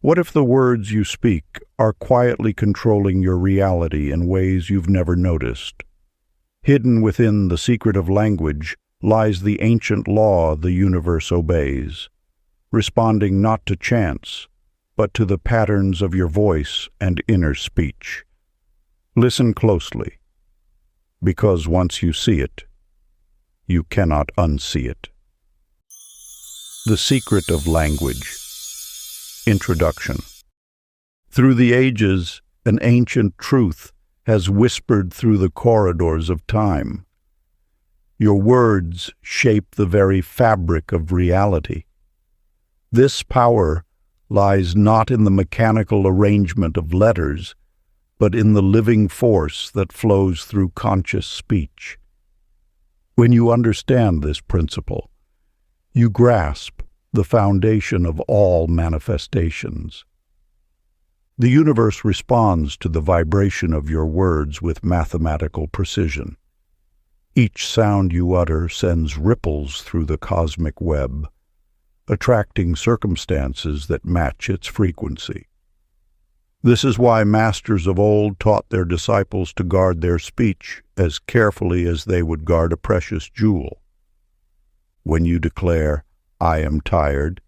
What if the words you speak are quietly controlling your reality in ways you've never noticed? Hidden within the secret of language lies the ancient law the universe obeys, responding not to chance, but to the patterns of your voice and inner speech. Listen closely, because once you see it, you cannot unsee it. The Secret of Language. Introduction. Through the ages, an ancient truth has whispered through the corridors of time. Your words shape the very fabric of reality. This power lies not in the mechanical arrangement of letters, but in the living force that flows through conscious speech. When you understand this principle, you grasp the foundation of all manifestations. The universe responds to the vibration of your words with mathematical precision. Each sound you utter sends ripples through the cosmic web, attracting circumstances that match its frequency. This is why masters of old taught their disciples to guard their speech as carefully as they would guard a precious jewel. When you declare, "I am tired,"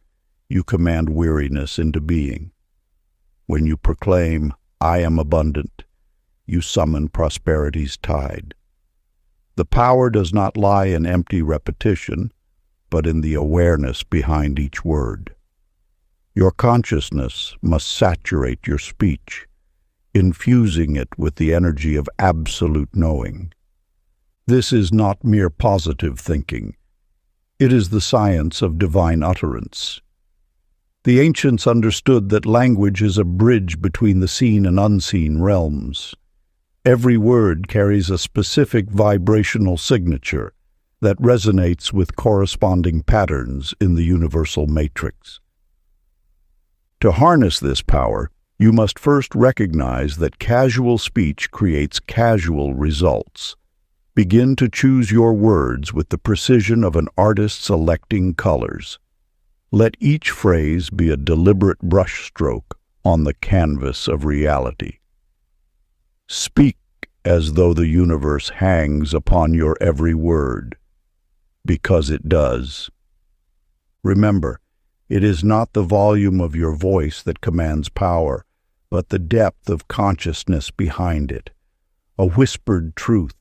you command weariness into being. When you proclaim, "I am abundant," you summon prosperity's tide. The power does not lie in empty repetition, but in the awareness behind each word. Your consciousness must saturate your speech, infusing it with the energy of absolute knowing. This is not mere positive thinking. It is the science of divine utterance. The ancients understood that language is a bridge between the seen and unseen realms. Every word carries a specific vibrational signature that resonates with corresponding patterns in the universal matrix. To harness this power, you must first recognize that casual speech creates casual results. Begin to choose your words with the precision of an artist selecting colors. Let each phrase be a deliberate brushstroke on the canvas of reality. Speak as though the universe hangs upon your every word, because it does. Remember, it is not the volume of your voice that commands power, but the depth of consciousness behind it. A whispered truth,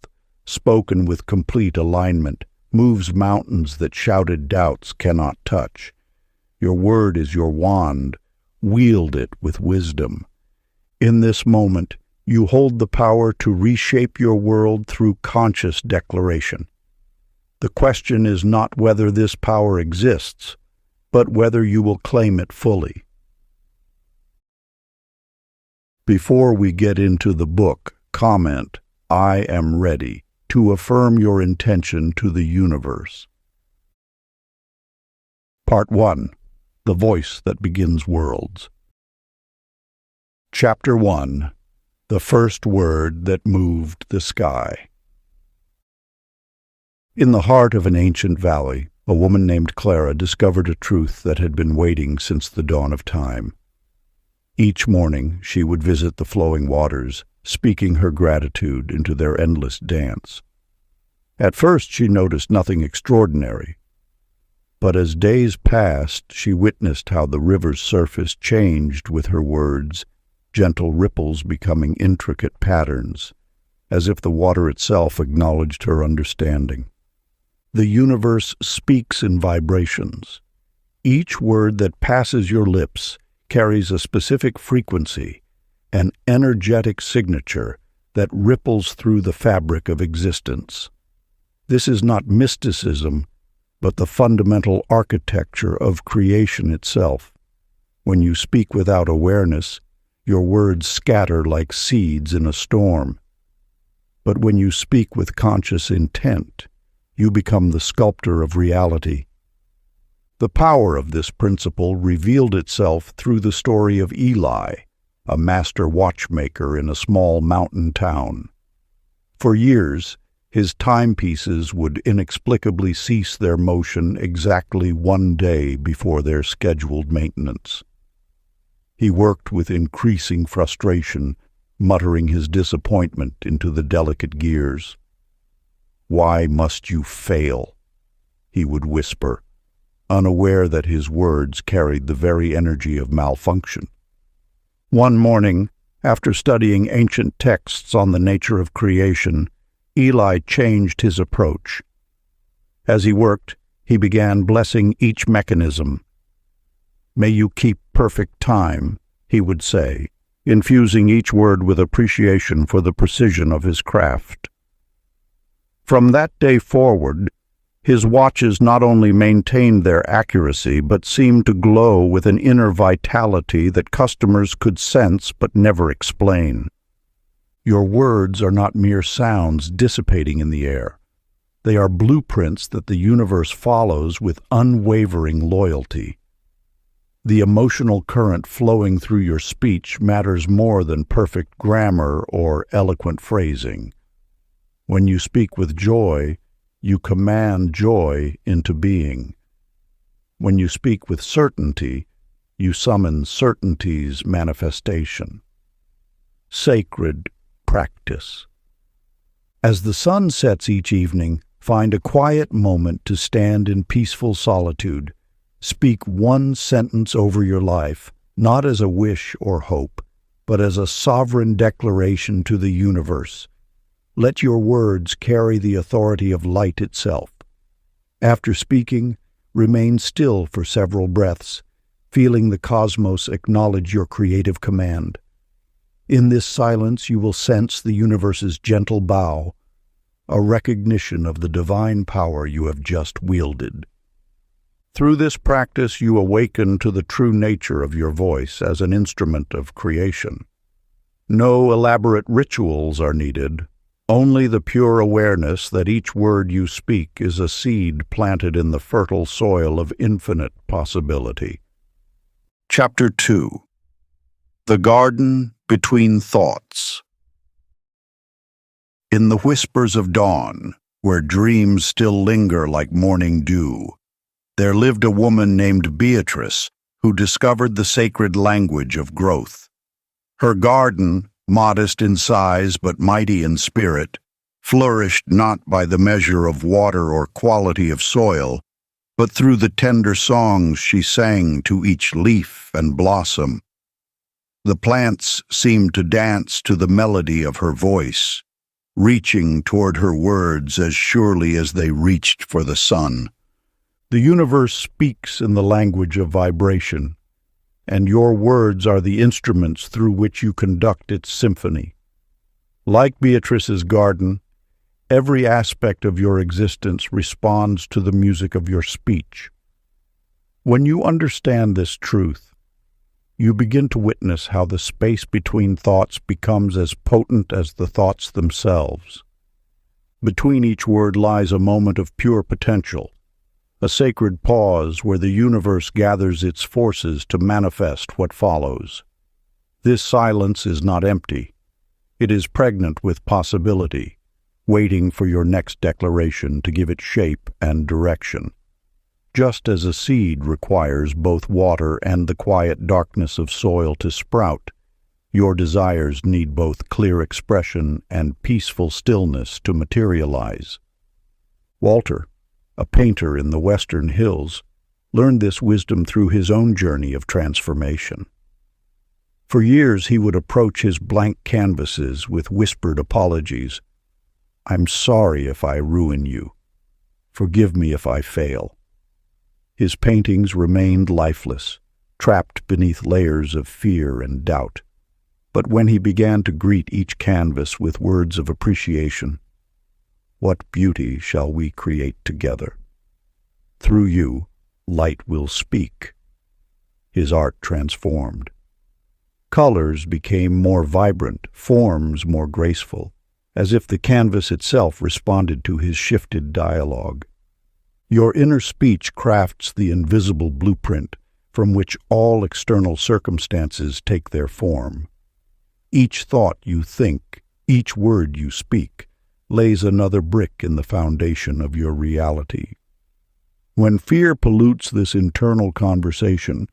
spoken with complete alignment, moves mountains that shouted doubts cannot touch. Your word is your wand. Wield it with wisdom. In this moment, you hold the power to reshape your world through conscious declaration. The question is not whether this power exists, but whether you will claim it fully. Before we get into the book, comment, "I am ready," to affirm your intention to the universe. Part 1. The Voice That Begins Worlds. Chapter 1. The First Word That Moved the Sky. In the heart of an ancient valley, a woman named Clara discovered a truth that had been waiting since the dawn of time. Each morning she would visit the flowing waters, speaking her gratitude into their endless dance. At first she noticed nothing extraordinary, but as days passed she witnessed how the river's surface changed with her words, gentle ripples becoming intricate patterns, as if the water itself acknowledged her understanding. The universe speaks in vibrations. Each word that passes your lips carries a specific frequency, an energetic signature that ripples through the fabric of existence. This is not mysticism, but the fundamental architecture of creation itself. When you speak without awareness, your words scatter like seeds in a storm. But when you speak with conscious intent, you become the sculptor of reality. The power of this principle revealed itself through the story of Eli, a master watchmaker in a small mountain town. For years, his timepieces would inexplicably cease their motion exactly one day before their scheduled maintenance. He worked with increasing frustration, muttering his disappointment into the delicate gears. "Why must you fail?" he would whisper, unaware that his words carried the very energy of malfunction. One morning, after studying ancient texts on the nature of creation, Eli changed his approach. As he worked, he began blessing each mechanism. "May you keep perfect time," he would say, infusing each word with appreciation for the precision of his craft. From that day forward, his watches not only maintained their accuracy, but seemed to glow with an inner vitality that customers could sense but never explain. Your words are not mere sounds dissipating in the air. They are blueprints that the universe follows with unwavering loyalty. The emotional current flowing through your speech matters more than perfect grammar or eloquent phrasing. When you speak with joy, you command joy into being. When you speak with certainty, you summon certainty's manifestation. Sacred practice. As the sun sets each evening, find a quiet moment to stand in peaceful solitude. Speak one sentence over your life, not as a wish or hope, but as a sovereign declaration to the universe. Let your words carry the authority of light itself. After speaking, remain still for several breaths, feeling the cosmos acknowledge your creative command. In this silence you will sense the universe's gentle bow, a recognition of the divine power you have just wielded. Through this practice you awaken to the true nature of your voice as an instrument of creation. No elaborate rituals are needed, only the pure awareness that each word you speak is a seed planted in the fertile soil of infinite possibility. Chapter 2. The Garden Between Thoughts. In the whispers of dawn, where dreams still linger like morning dew, there lived a woman named Beatrice who discovered the sacred language of growth. Her garden, modest in size but mighty in spirit, flourished not by the measure of water or quality of soil, but through the tender songs she sang to each leaf and blossom. The plants seemed to dance to the melody of her voice, reaching toward her words as surely as they reached for the sun. The universe speaks in the language of vibration, and your words are the instruments through which you conduct its symphony. Like Beatrice's garden, every aspect of your existence responds to the music of your speech. When you understand this truth, you begin to witness how the space between thoughts becomes as potent as the thoughts themselves. Between each word lies a moment of pure potential, a sacred pause where the universe gathers its forces to manifest what follows. This silence is not empty. It is pregnant with possibility, waiting for your next declaration to give it shape and direction. Just as a seed requires both water and the quiet darkness of soil to sprout, your desires need both clear expression and peaceful stillness to materialize. Walter, a painter in the Western Hills, learned this wisdom through his own journey of transformation. For years he would approach his blank canvases with whispered apologies. "I'm sorry if I ruin you. Forgive me if I fail." His paintings remained lifeless, trapped beneath layers of fear and doubt. But when he began to greet each canvas with words of appreciation, "What beauty shall we create together? Through you, light will speak," his art transformed. Colors became more vibrant, forms more graceful, as if the canvas itself responded to his shifted dialogue. Your inner speech crafts the invisible blueprint from which all external circumstances take their form. Each thought you think, each word you speak, lays another brick in the foundation of your reality. When fear pollutes this internal conversation,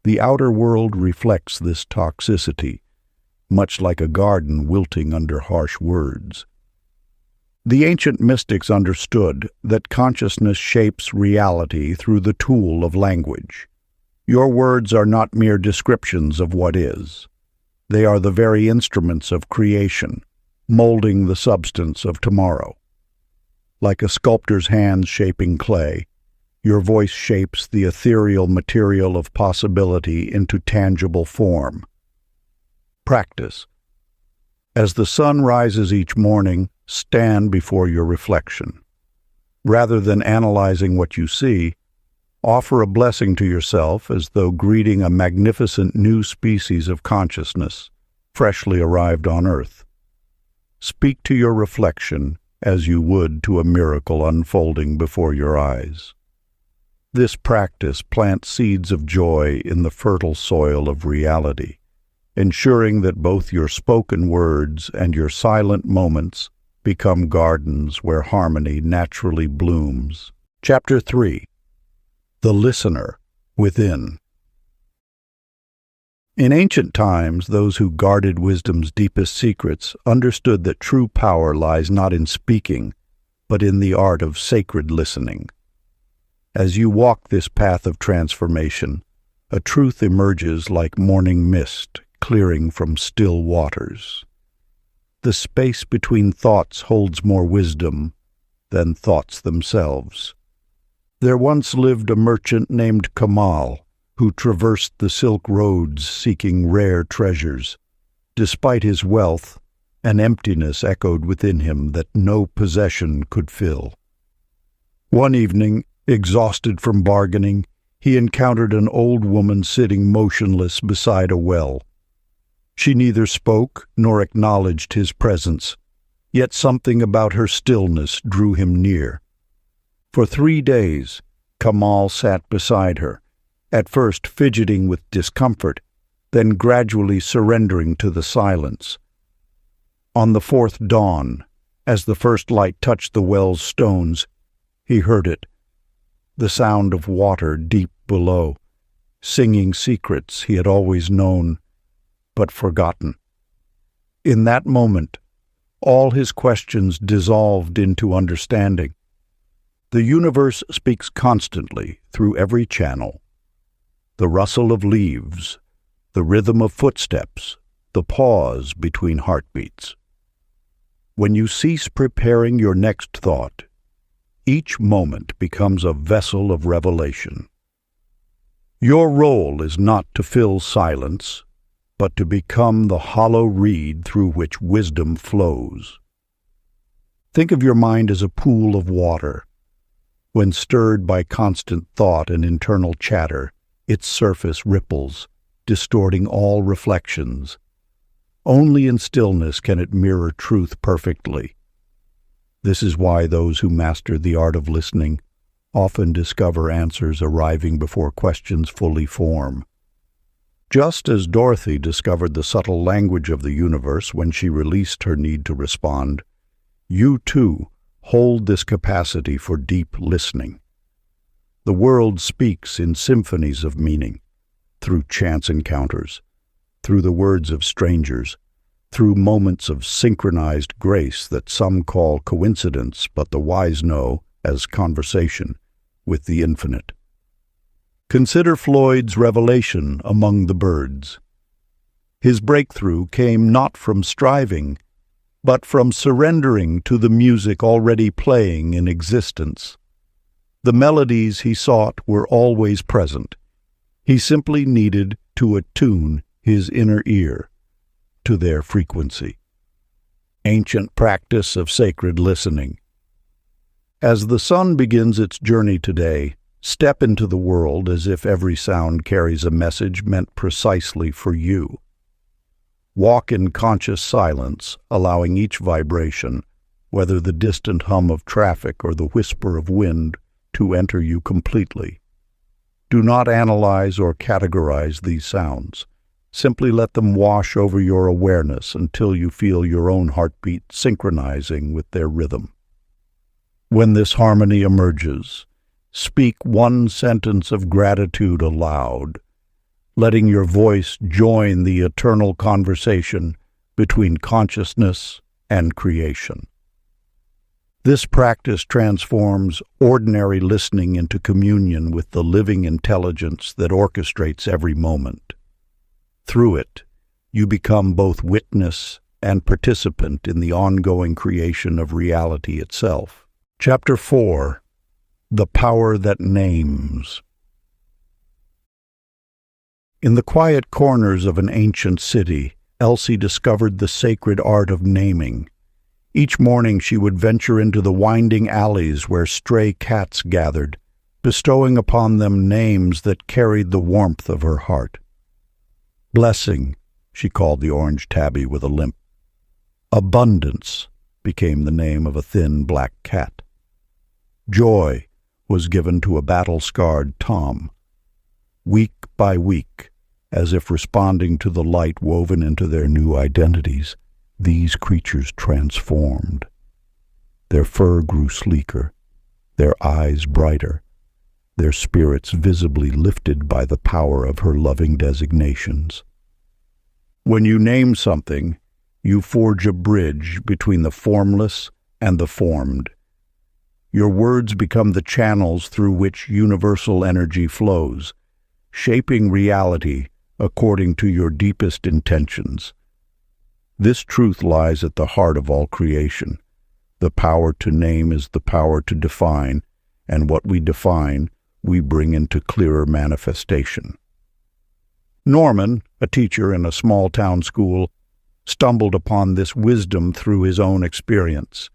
The outer world reflects this toxicity, much like a garden wilting under harsh words. The ancient mystics understood that consciousness shapes reality through the tool of language. Your words are not mere descriptions of what is. They are the very instruments of creation, molding the substance of tomorrow. Like a sculptor's hands shaping clay, your voice shapes the ethereal material of possibility into tangible form. Practice. As the sun rises each morning, stand before your reflection. Rather than analyzing what you see, offer a blessing to yourself as though greeting a magnificent new species of consciousness, freshly arrived on earth. Speak to your reflection as you would to a miracle unfolding before your eyes. This practice plants seeds of joy in the fertile soil of reality, ensuring that both your spoken words and your silent moments become gardens where harmony naturally blooms. Chapter 3. The Listener Within. In ancient times, those who guarded wisdom's deepest secrets understood that true power lies not in speaking, but in the art of sacred listening. As you walk this path of transformation, a truth emerges like morning mist clearing from still waters. The space between thoughts holds more wisdom than thoughts themselves. There once lived a merchant named Kamal, who traversed the Silk Roads seeking rare treasures. Despite his wealth, an emptiness echoed within him that no possession could fill. One evening, exhausted from bargaining, he encountered an old woman sitting motionless beside a well. She neither spoke nor acknowledged his presence, yet something about her stillness drew him near. For 3 days, Kamal sat beside her, at first fidgeting with discomfort, then gradually surrendering to the silence. On the 4th dawn, as the first light touched the well's stones, he heard it, the sound of water deep below, singing secrets he had always known, but forgotten. In that moment, all his questions dissolved into understanding. The universe speaks constantly through every channel. The rustle of leaves, the rhythm of footsteps, the pause between heartbeats. When you cease preparing your next thought, each moment becomes a vessel of revelation. Your role is not to fill silence, but to become the hollow reed through which wisdom flows. Think of your mind as a pool of water. When stirred by constant thought and internal chatter, its surface ripples, distorting all reflections. Only in stillness can it mirror truth perfectly. This is why those who master the art of listening often discover answers arriving before questions fully form. Just as Dorothy discovered the subtle language of the universe when she released her need to respond, you too hold this capacity for deep listening. The world speaks in symphonies of meaning, through chance encounters, through the words of strangers, through moments of synchronized grace that some call coincidence but the wise know as conversation with the infinite. Consider Floyd's revelation among the birds. His breakthrough came not from striving, but from surrendering to the music already playing in existence. The melodies he sought were always present. He simply needed to attune his inner ear to their frequency. Ancient practice of sacred listening. As the sun begins its journey today, step into the world as if every sound carries a message meant precisely for you. Walk in conscious silence, allowing each vibration, whether the distant hum of traffic or the whisper of wind, to enter you completely. Do not analyze or categorize these sounds. Simply let them wash over your awareness until you feel your own heartbeat synchronizing with their rhythm. When this harmony emerges, speak one sentence of gratitude aloud. letting your voice join the eternal conversation between consciousness and creation. This practice transforms ordinary listening into communion with the living intelligence that orchestrates every moment. Through it, you become both witness and participant in the ongoing creation of reality itself. Chapter 4: The Power That Names. In the quiet corners of an ancient city, Elsie discovered the sacred art of naming. Each morning she would venture into the winding alleys where stray cats gathered, bestowing upon them names that carried the warmth of her heart. Blessing, she called the orange tabby with a limp. Abundance became the name of a thin black cat. Joy was given to a battle-scarred Tom. Week by week, as if responding to the light woven into their new identities, these creatures transformed. Their fur grew sleeker, their eyes brighter, their spirits visibly lifted by the power of her loving designations. When you name something, you forge a bridge between the formless and the formed. Your words become the channels through which universal energy flows, shaping reality according to your deepest intentions. This truth lies at the heart of all creation. The power to name is the power to define, and what we define, we bring into clearer manifestation. Norman, a teacher in a small-town school, stumbled upon this wisdom through his own experience.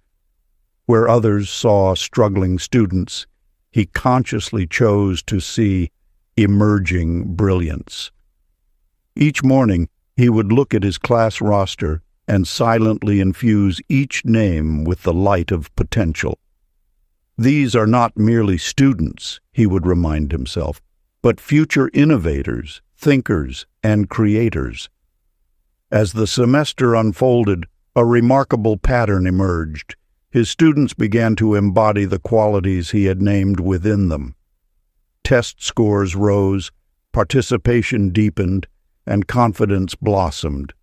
Where others saw struggling students, he consciously chose to see emerging brilliance. Each morning, he would look at his class roster and silently infuse each name with the light of potential. These are not merely students, he would remind himself, but future innovators, thinkers, and creators. As the semester unfolded, a remarkable pattern emerged. His students began to embody the qualities he had named within them. Test scores rose, participation deepened, and confidence blossomed.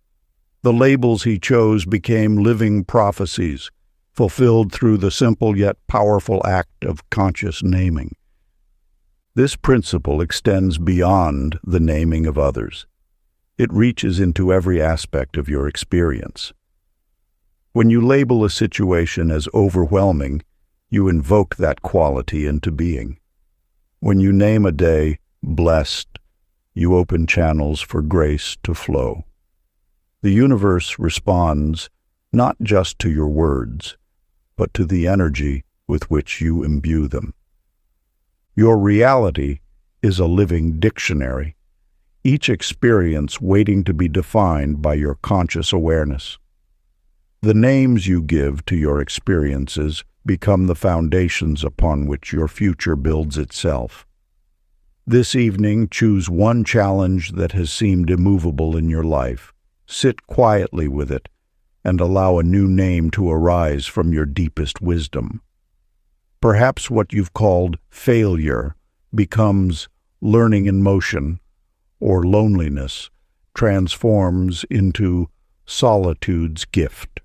The labels he chose became living prophecies, fulfilled through the simple yet powerful act of conscious naming. This principle extends beyond the naming of others. It reaches into every aspect of your experience. When you label a situation as overwhelming, you invoke that quality into being. When you name a day blessed, you open channels for grace to flow. The universe responds not just to your words, but to the energy with which you imbue them. Your reality is a living dictionary, each experience waiting to be defined by your conscious awareness. The names you give to your experiences become the foundations upon which your future builds itself. This evening, choose one challenge that has seemed immovable in your life. Sit quietly with it and allow a new name to arise from your deepest wisdom. Perhaps what you've called failure becomes learning in motion, or loneliness transforms into solitude's gift.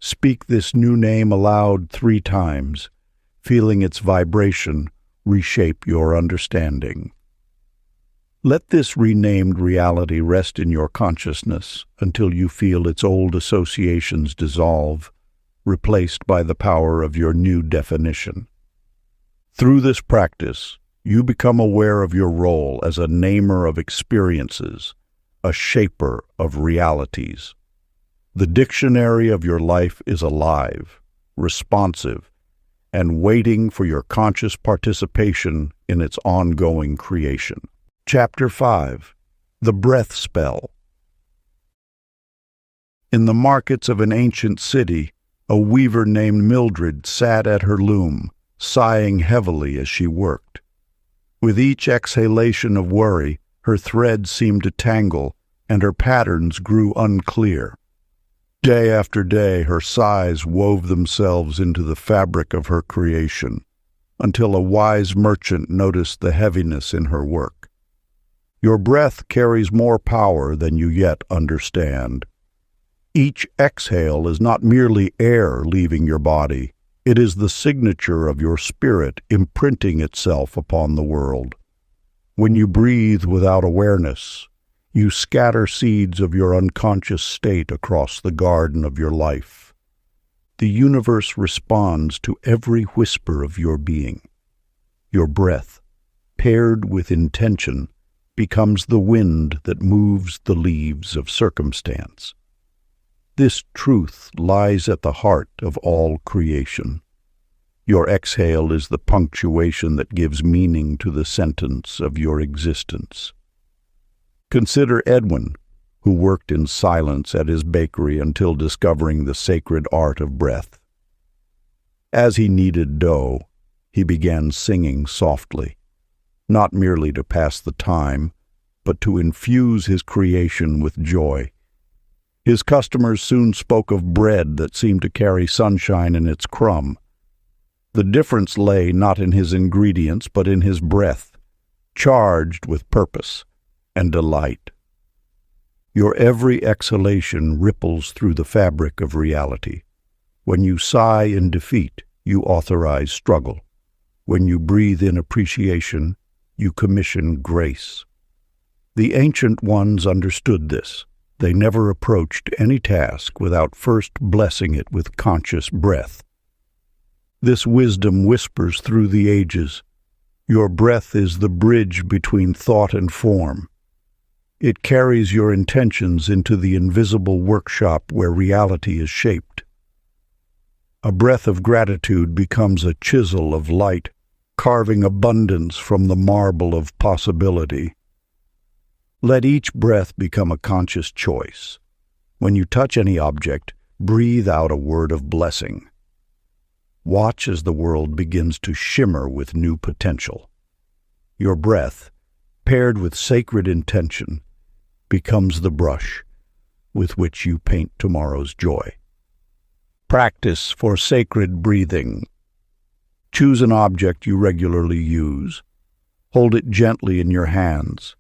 Speak this new name aloud 3 times, feeling its vibration reshape your understanding. Let this renamed reality rest in your consciousness until you feel its old associations dissolve, replaced by the power of your new definition. Through this practice, you become aware of your role as a namer of experiences, a shaper of realities. The dictionary of your life is alive, responsive, and waiting for your conscious participation in its ongoing creation. Chapter 5: The Breath Spell. In the markets of an ancient city, a weaver named Mildred sat at her loom, sighing heavily as she worked. With each exhalation of worry, her threads seemed to tangle, and her patterns grew unclear. Day after day, her sighs wove themselves into the fabric of her creation, until a wise merchant noticed the heaviness in her work. Your breath carries more power than you yet understand. Each exhale is not merely air leaving your body. It is the signature of your spirit imprinting itself upon the world. When you breathe without awareness, you scatter seeds of your unconscious state across the garden of your life. The universe responds to every whisper of your being. Your breath, paired with intention, becomes the wind that moves the leaves of circumstance. This truth lies at the heart of all creation. Your exhale is the punctuation that gives meaning to the sentence of your existence. Consider Edwin, who worked in silence at his bakery until discovering the sacred art of breath. As he kneaded dough, he began singing softly, not merely to pass the time, but to infuse his creation with joy. His customers soon spoke of bread that seemed to carry sunshine in its crumb. The difference lay not in his ingredients, but in his breath, charged with purpose and delight. Your every exhalation ripples through the fabric of reality. When you sigh in defeat, you authorize struggle. When you breathe in appreciation, you commission grace. The ancient ones understood this. They never approached any task without first blessing it with conscious breath. This wisdom whispers through the ages. Your breath is the bridge between thought and form. It carries your intentions into the invisible workshop where reality is shaped. A breath of gratitude becomes a chisel of light, carving abundance from the marble of possibility. Let each breath become a conscious choice. When you touch any object, breathe out a word of blessing. Watch as the world begins to shimmer with new potential. Your breath, paired with sacred intention, becomes the brush with which you paint tomorrow's joy. Practice for sacred breathing. Choose an object you regularly use. Hold it gently in your hands.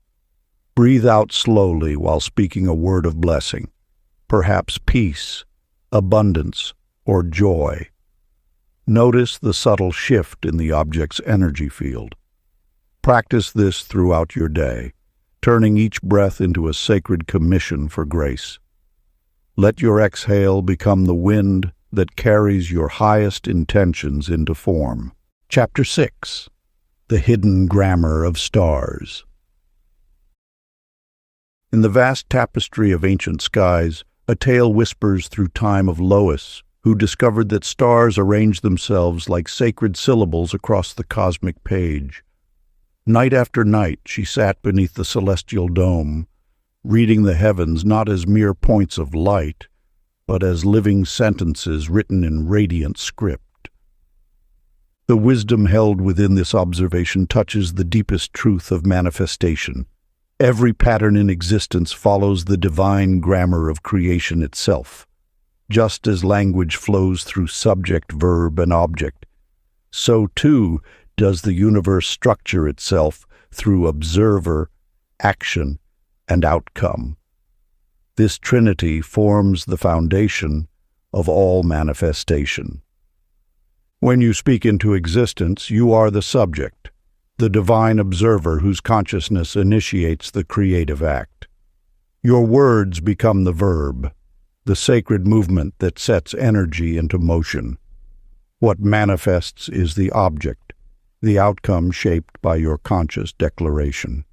Breathe out slowly while speaking a word of blessing, perhaps peace, abundance, or joy. Notice the subtle shift in the object's energy field. Practice this throughout your day, turning each breath into a sacred commission for grace. Let your exhale become the wind that carries your highest intentions into form. Chapter 6. The Hidden Grammar of Stars. In the vast tapestry of ancient skies, a tale whispers through time of Lois, who discovered that stars arrange themselves like sacred syllables across the cosmic page. Night after night she sat beneath the celestial dome, reading the heavens not as mere points of light, but as living sentences written in radiant script. The wisdom held within this observation touches the deepest truth of manifestation. Every pattern in existence follows the divine grammar of creation itself. Just as language flows through subject, verb, and object, so too does the universe structure itself through observer, action, and outcome. This trinity forms the foundation of all manifestation. When you speak into existence, you are the subject, the divine observer whose consciousness initiates the creative act. Your words become the verb, the sacred movement that sets energy into motion. What manifests is the object, the outcome shaped by your conscious declaration.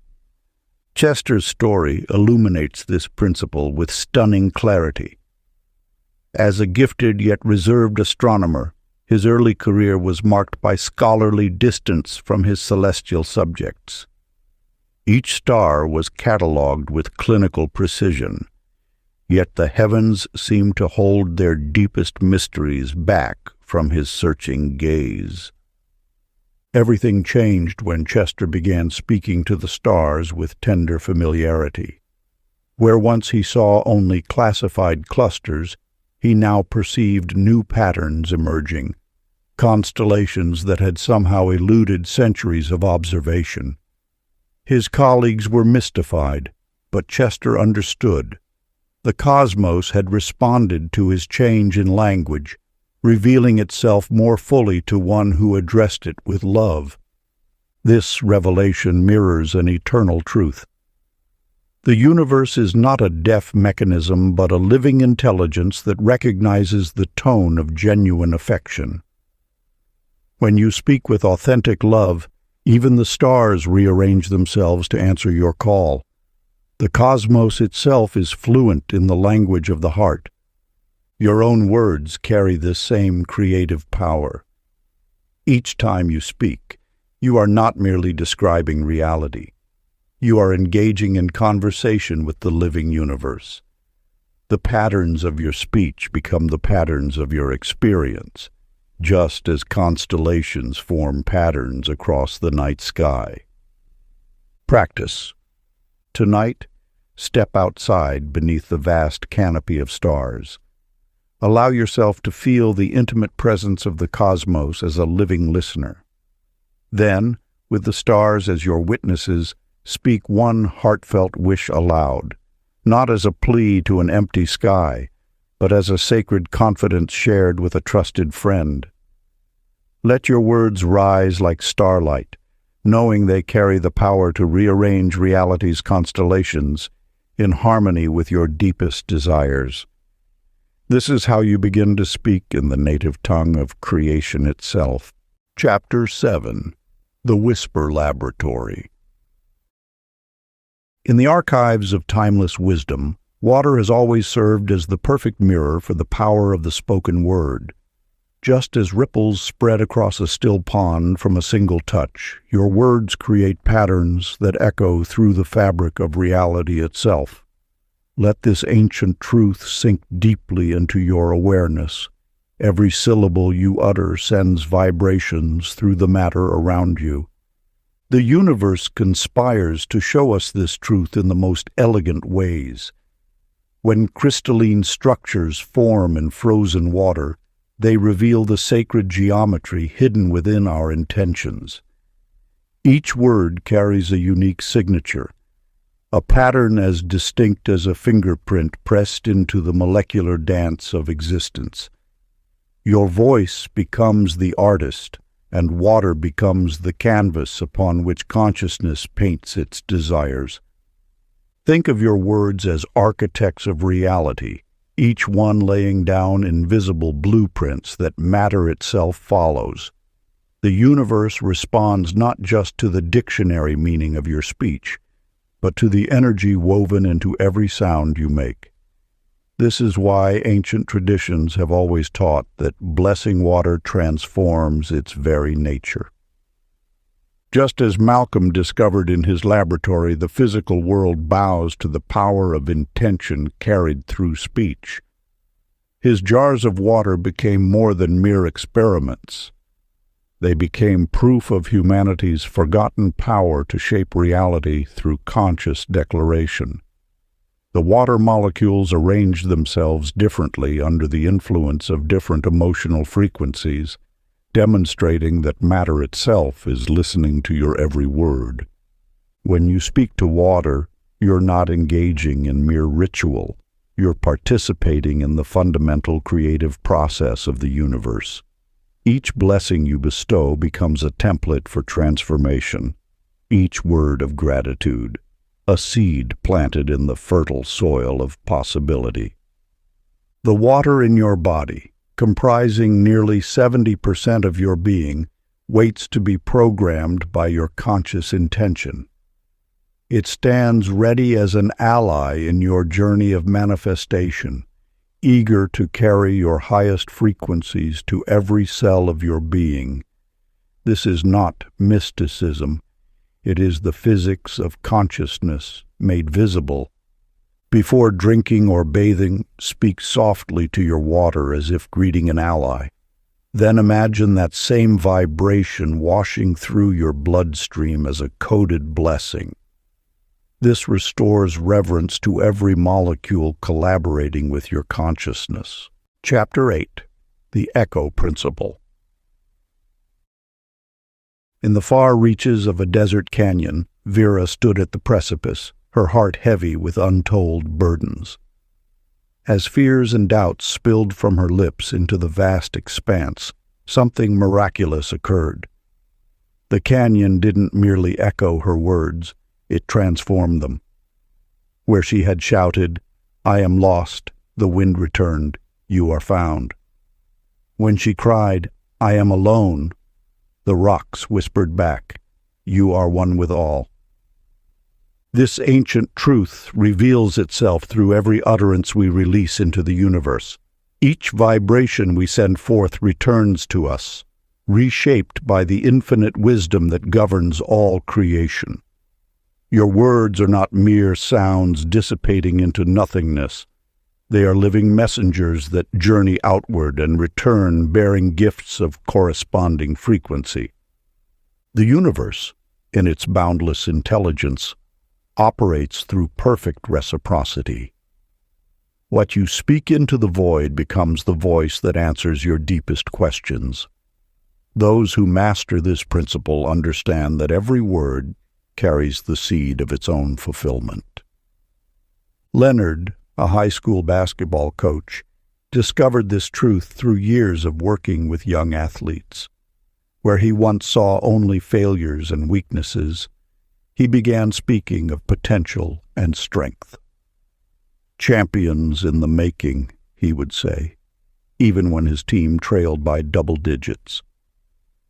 Chester's story illuminates this principle with stunning clarity. As a gifted yet reserved astronomer, his early career was marked by scholarly distance from his celestial subjects. Each star was catalogued with clinical precision, yet the heavens seemed to hold their deepest mysteries back from his searching gaze. Everything changed when Chester began speaking to the stars with tender familiarity. Where once he saw only classified clusters, he now perceived new patterns emerging, constellations that had somehow eluded centuries of observation. His colleagues were mystified, but Chester understood. The cosmos had responded to his change in language, revealing itself more fully to one who addressed it with love. This revelation mirrors an eternal truth. The universe is not a deaf mechanism, but a living intelligence that recognizes the tone of genuine affection. When you speak with authentic love, even the stars rearrange themselves to answer your call. The cosmos itself is fluent in the language of the heart. Your own words carry this same creative power. Each time you speak, you are not merely describing reality. You are engaging in conversation with the living universe. The patterns of your speech become the patterns of your experience, just as constellations form patterns across the night sky. Practice. Tonight, step outside beneath the vast canopy of stars. Allow yourself to feel the intimate presence of the cosmos as a living listener. Then, with the stars as your witnesses, speak one heartfelt wish aloud, not as a plea to an empty sky, but as a sacred confidence shared with a trusted friend. Let your words rise like starlight, knowing they carry the power to rearrange reality's constellations in harmony with your deepest desires. This is how you begin to speak in the native tongue of creation itself. Chapter 7. The Whisper Laboratory. In the archives of timeless wisdom, water has always served as the perfect mirror for the power of the spoken word. Just as ripples spread across a still pond from a single touch, your words create patterns that echo through the fabric of reality itself. Let this ancient truth sink deeply into your awareness. Every syllable you utter sends vibrations through the matter around you. The universe conspires to show us this truth in the most elegant ways. When crystalline structures form in frozen water, they reveal the sacred geometry hidden within our intentions. Each word carries a unique signature, a pattern as distinct as a fingerprint pressed into the molecular dance of existence. Your voice becomes the artist, and water becomes the canvas upon which consciousness paints its desires. Think of your words as architects of reality, each one laying down invisible blueprints that matter itself follows. The universe responds not just to the dictionary meaning of your speech, but to the energy woven into every sound you make. This is why ancient traditions have always taught that blessing water transforms its very nature. Just as Malcolm discovered in his laboratory, the physical world bows to the power of intention carried through speech. His jars of water became more than mere experiments. They became proof of humanity's forgotten power to shape reality through conscious declaration. The water molecules arranged themselves differently under the influence of different emotional frequencies, demonstrating that matter itself is listening to your every word. When you speak to water, you're not engaging in mere ritual. You're participating in the fundamental creative process of the universe. Each blessing you bestow becomes a template for transformation, each word of gratitude, a seed planted in the fertile soil of possibility. The water in your body, comprising nearly 70% of your being, waits to be programmed by your conscious intention. It stands ready as an ally in your journey of manifestation, eager to carry your highest frequencies to every cell of your being. This is not mysticism. It is the physics of consciousness made visible. Before drinking or bathing, speak softly to your water as if greeting an ally. Then imagine that same vibration washing through your bloodstream as a coded blessing. This restores reverence to every molecule collaborating with your consciousness. Chapter 8. The Echo Principle. In the far reaches of a desert canyon, Vera stood at the precipice, her heart heavy with untold burdens. As fears and doubts spilled from her lips into the vast expanse, something miraculous occurred. The canyon didn't merely echo her words, it transformed them. Where she had shouted, "I am lost," the wind returned, "You are found." When she cried, "I am alone," the rocks whispered back, "You are one with all." This ancient truth reveals itself through every utterance we release into the universe. Each vibration we send forth returns to us, reshaped by the infinite wisdom that governs all creation. Your words are not mere sounds dissipating into nothingness. They are living messengers that journey outward and return bearing gifts of corresponding frequency. The universe, in its boundless intelligence, operates through perfect reciprocity. What you speak into the void becomes the voice that answers your deepest questions. Those who master this principle understand that every word carries the seed of its own fulfillment. Leonard, a high school basketball coach, discovered this truth through years of working with young athletes. Where he once saw only failures and weaknesses, he began speaking of potential and strength. "Champions in the making," he would say, even when his team trailed by double digits.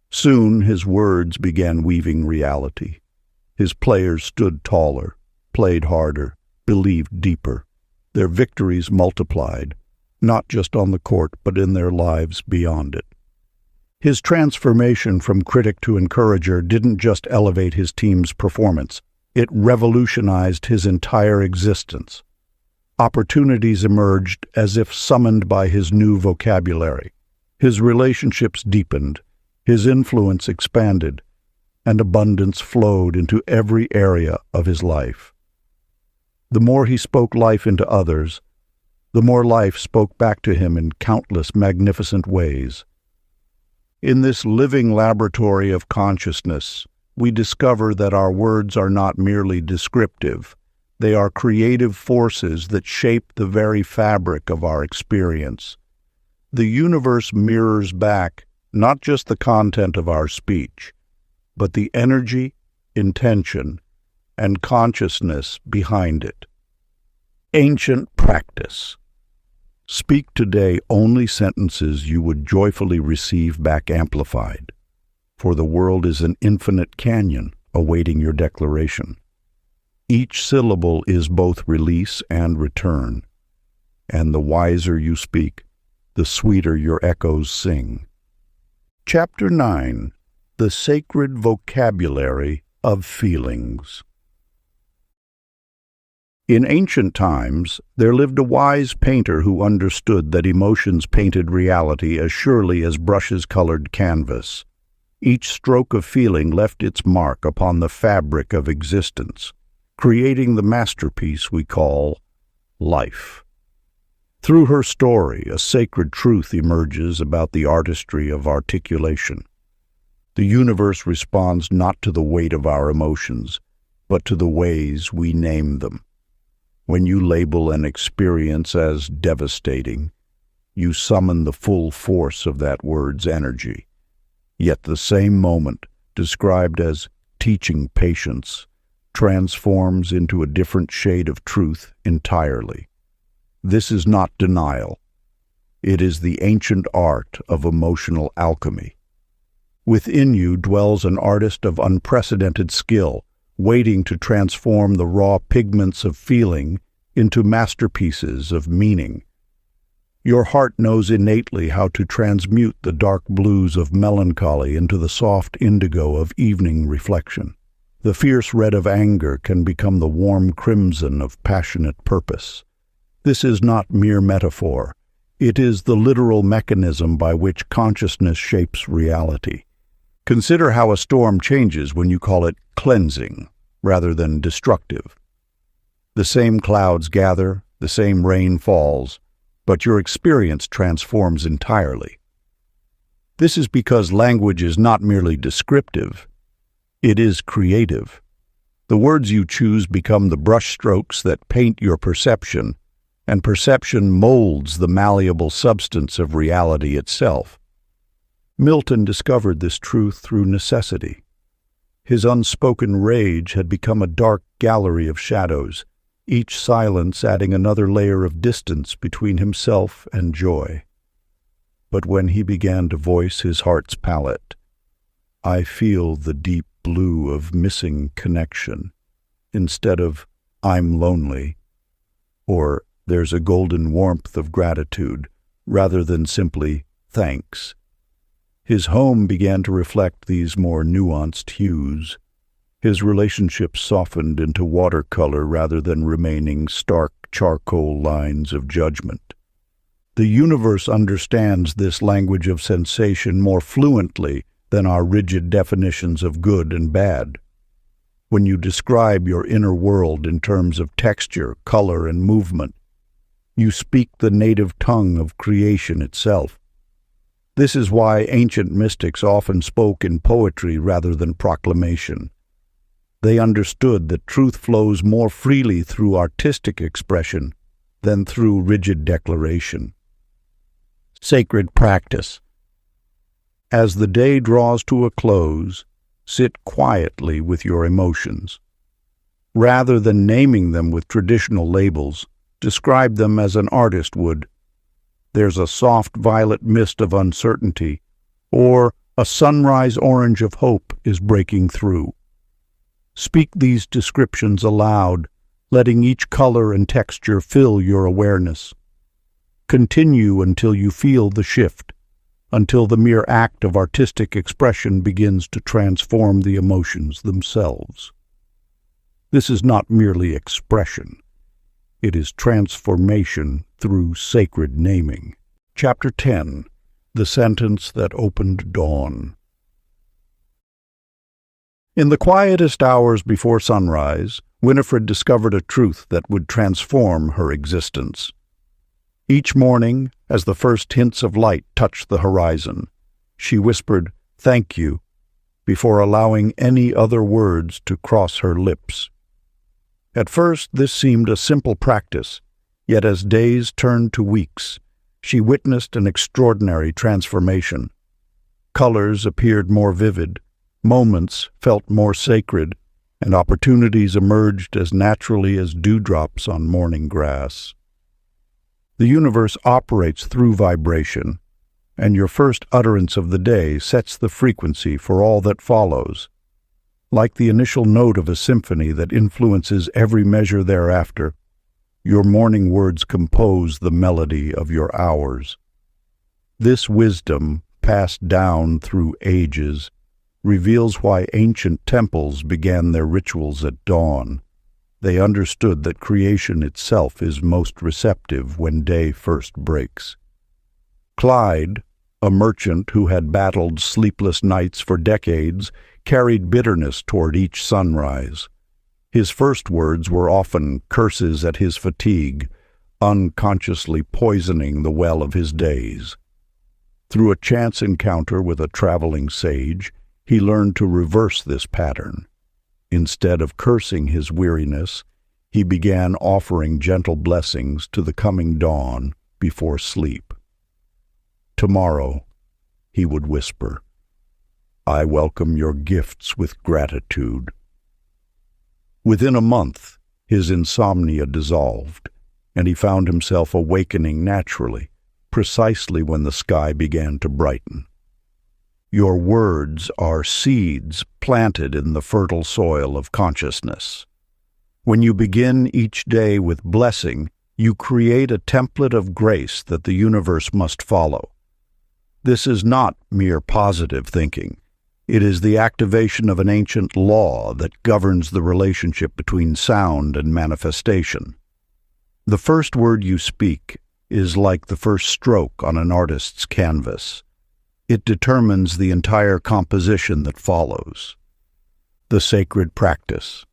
Soon his words began weaving reality. His players stood taller, played harder, believed deeper. Their victories multiplied, not just on the court but in their lives beyond it. His transformation from critic to encourager didn't just elevate his team's performance, it revolutionized his entire existence. Opportunities emerged as if summoned by his new vocabulary. His relationships deepened, his influence expanded, and abundance flowed into every area of his life. The more he spoke life into others, the more life spoke back to him in countless magnificent ways. In this living laboratory of consciousness, we discover that our words are not merely descriptive. They are creative forces that shape the very fabric of our experience. The universe mirrors back not just the content of our speech, but the energy, intention, and consciousness behind it. Ancient practice. Speak today only sentences you would joyfully receive back amplified, for the world is an infinite canyon awaiting your declaration. Each syllable is both release and return, and the wiser you speak, the sweeter your echoes sing. Chapter 9. The Sacred Vocabulary of Feelings. In ancient times, there lived a wise painter who understood that emotions painted reality as surely as brushes colored canvas. Each stroke of feeling left its mark upon the fabric of existence, creating the masterpiece we call life. Through her story, a sacred truth emerges about the artistry of articulation. The universe responds not to the weight of our emotions, but to the ways we name them. When you label an experience as devastating, you summon the full force of that word's energy. Yet the same moment, described as teaching patience, transforms into a different shade of truth entirely. This is not denial. It is the ancient art of emotional alchemy. Within you dwells an artist of unprecedented skill, waiting to transform the raw pigments of feeling into masterpieces of meaning. Your heart knows innately how to transmute the dark blues of melancholy into the soft indigo of evening reflection. The fierce red of anger can become the warm crimson of passionate purpose. This is not mere metaphor. It is the literal mechanism by which consciousness shapes reality. Consider how a storm changes when you call it cleansing rather than destructive. The same clouds gather, the same rain falls, but your experience transforms entirely. This is because language is not merely descriptive, it is creative. The words you choose become the brushstrokes that paint your perception, and perception molds the malleable substance of reality itself. Milton discovered this truth through necessity. His unspoken rage had become a dark gallery of shadows, each silence adding another layer of distance between himself and joy. But when he began to voice his heart's palette, I feel the deep blue of missing connection, instead of I'm lonely, or there's a golden warmth of gratitude, rather than simply thanks. His home began to reflect these more nuanced hues. His relationships softened into watercolor rather than remaining stark charcoal lines of judgment. The universe understands this language of sensation more fluently than our rigid definitions of good and bad. When you describe your inner world in terms of texture, color, and movement, you speak the native tongue of creation itself. This is why ancient mystics often spoke in poetry rather than proclamation. They understood that truth flows more freely through artistic expression than through rigid declaration. Sacred practice. As the day draws to a close, sit quietly with your emotions. Rather than naming them with traditional labels, describe them as an artist would. There's a soft violet mist of uncertainty, or a sunrise orange of hope is breaking through. Speak these descriptions aloud, letting each color and texture fill your awareness. Continue until you feel the shift, until the mere act of artistic expression begins to transform the emotions themselves. This is not merely expression. It is transformation through sacred naming. Chapter 10. The Sentence That Opened Dawn. In the quietest hours before sunrise, Winifred discovered a truth that would transform her existence. Each morning, as the first hints of light touched the horizon, she whispered, "Thank you," before allowing any other words to cross her lips. At first, this seemed a simple practice, yet as days turned to weeks, she witnessed an extraordinary transformation. Colors appeared more vivid, moments felt more sacred, and opportunities emerged as naturally as dewdrops on morning grass. The universe operates through vibration, and your first utterance of the day sets the frequency for all that follows. Like the initial note of a symphony that influences every measure thereafter, your morning words compose the melody of your hours. This wisdom, passed down through ages, reveals why ancient temples began their rituals at dawn. They understood that creation itself is most receptive when day first breaks. Clyde, a merchant who had battled sleepless nights for decades, carried bitterness toward each sunrise. His first words were often curses at his fatigue, unconsciously poisoning the well of his days. Through a chance encounter with a traveling sage, he learned to reverse this pattern. Instead of cursing his weariness, he began offering gentle blessings to the coming dawn before sleep. "Tomorrow," he would whisper, "I welcome your gifts with gratitude." Within a month, his insomnia dissolved, and he found himself awakening naturally, precisely when the sky began to brighten. Your words are seeds planted in the fertile soil of consciousness. When you begin each day with blessing, you create a template of grace that the universe must follow. This is not mere positive thinking. It is the activation of an ancient law that governs the relationship between sound and manifestation. The first word you speak is like the first stroke on an artist's canvas. It determines the entire composition that follows. The sacred practice.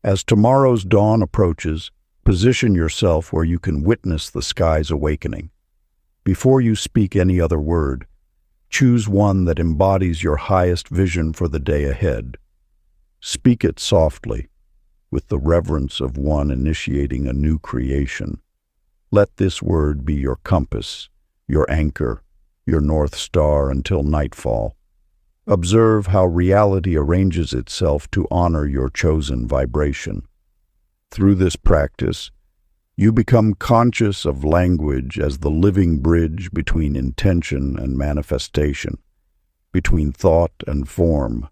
As tomorrow's dawn approaches, position yourself where you can witness the sky's awakening. Before you speak any other word, choose one that embodies your highest vision for the day ahead. Speak it softly, with the reverence of one initiating a new creation. Let this word be your compass, your anchor, your North Star until nightfall. Observe how reality arranges itself to honor your chosen vibration. Through this practice, you become conscious of language as the living bridge between intention and manifestation, between thought and form,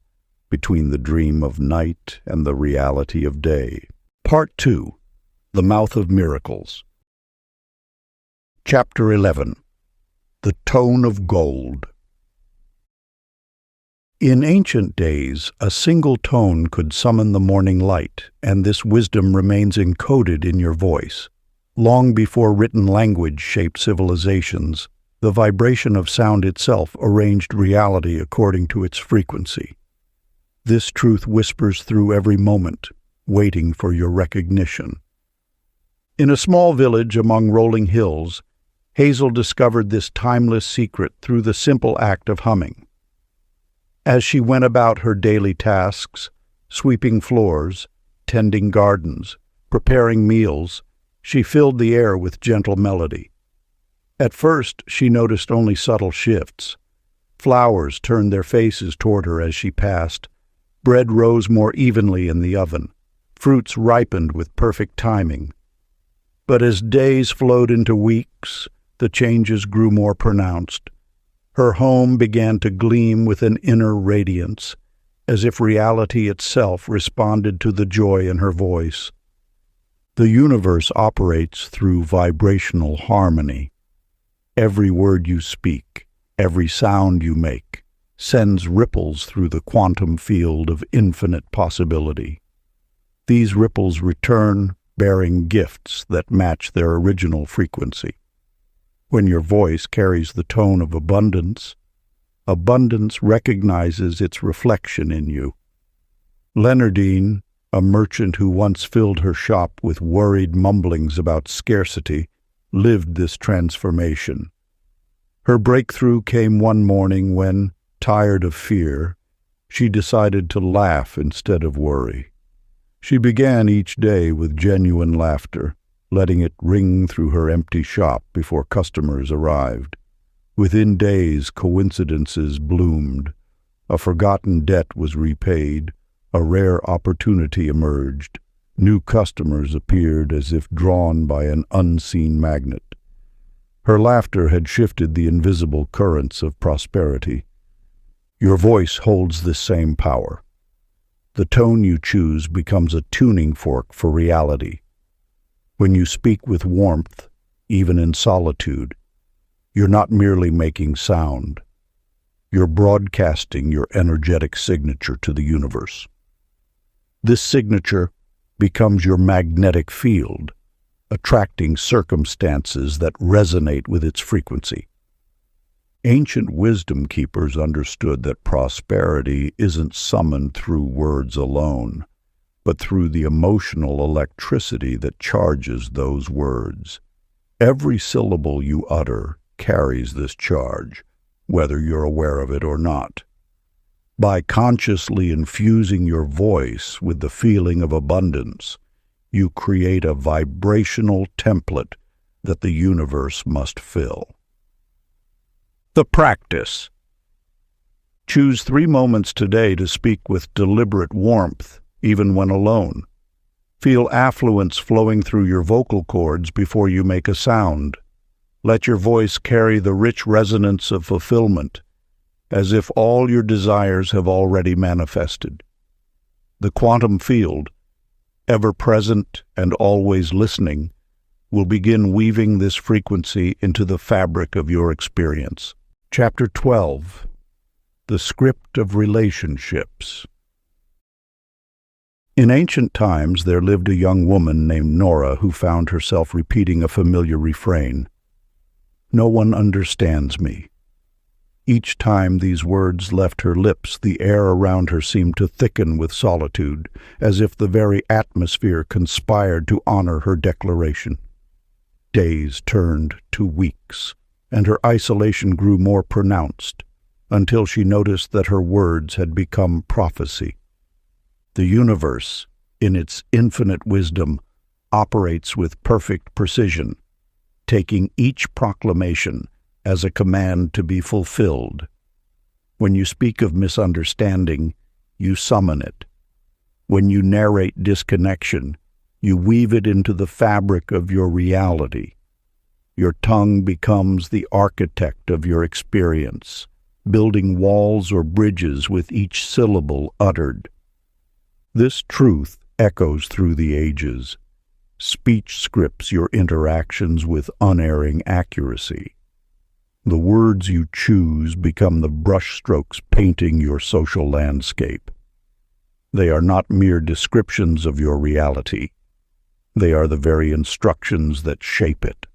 between the dream of night and the reality of day. Part 2. The Mouth of Miracles. Chapter 11. The Tone of Gold. In ancient days, a single tone could summon the morning light, and this wisdom remains encoded in your voice. Long before written language shaped civilizations, the vibration of sound itself arranged reality according to its frequency. This truth whispers through every moment, waiting for your recognition. In a small village among rolling hills, Hazel discovered this timeless secret through the simple act of humming. As she went about her daily tasks, sweeping floors, tending gardens, preparing meals, she filled the air with gentle melody. At first, she noticed only subtle shifts. Flowers turned their faces toward her as she passed. Bread rose more evenly in the oven. Fruits ripened with perfect timing. But as days flowed into weeks, the changes grew more pronounced. Her home began to gleam with an inner radiance, as if reality itself responded to the joy in her voice. The universe operates through vibrational harmony. Every word you speak, every sound you make, sends ripples through the quantum field of infinite possibility. These ripples return, bearing gifts that match their original frequency. When your voice carries the tone of abundance, abundance recognizes its reflection in you. Leonardine, a merchant who once filled her shop with worried mumblings about scarcity, lived this transformation. Her breakthrough came one morning when, tired of fear, she decided to laugh instead of worry. She began each day with genuine laughter, letting it ring through her empty shop before customers arrived. Within days, coincidences bloomed. A forgotten debt was repaid. A rare opportunity emerged. New customers appeared as if drawn by an unseen magnet. Her laughter had shifted the invisible currents of prosperity. Your voice holds this same power. The tone you choose becomes a tuning fork for reality. When you speak with warmth, even in solitude, you're not merely making sound. You're broadcasting your energetic signature to the universe. This signature becomes your magnetic field, attracting circumstances that resonate with its frequency. Ancient wisdom keepers understood that prosperity isn't summoned through words alone, but through the emotional electricity that charges those words. Every syllable you utter carries this charge, whether you're aware of it or not. By consciously infusing your voice with the feeling of abundance, you create a vibrational template that the universe must fill. The practice. Choose 3 moments today to speak with deliberate warmth, even when alone. Feel affluence flowing through your vocal cords before you make a sound. Let your voice carry the rich resonance of fulfillment, as if all your desires have already manifested. The quantum field, ever present and always listening, will begin weaving this frequency into the fabric of your experience. Chapter 12. The Script of Relationships. In ancient times there lived a young woman named Nora who found herself repeating a familiar refrain. "No one understands me." Each time these words left her lips, the air around her seemed to thicken with solitude, as if the very atmosphere conspired to honor her declaration. Days turned to weeks, and her isolation grew more pronounced, until she noticed that her words had become prophecy. The universe, in its infinite wisdom, operates with perfect precision, taking each proclamation as a command to be fulfilled. When you speak of misunderstanding, you summon it. When you narrate disconnection, you weave it into the fabric of your reality. Your tongue becomes the architect of your experience, building walls or bridges with each syllable uttered. This truth echoes through the ages. Speech scripts your interactions with unerring accuracy. The words you choose become the brushstrokes painting your social landscape. They are not mere descriptions of your reality. They are the very instructions that shape it.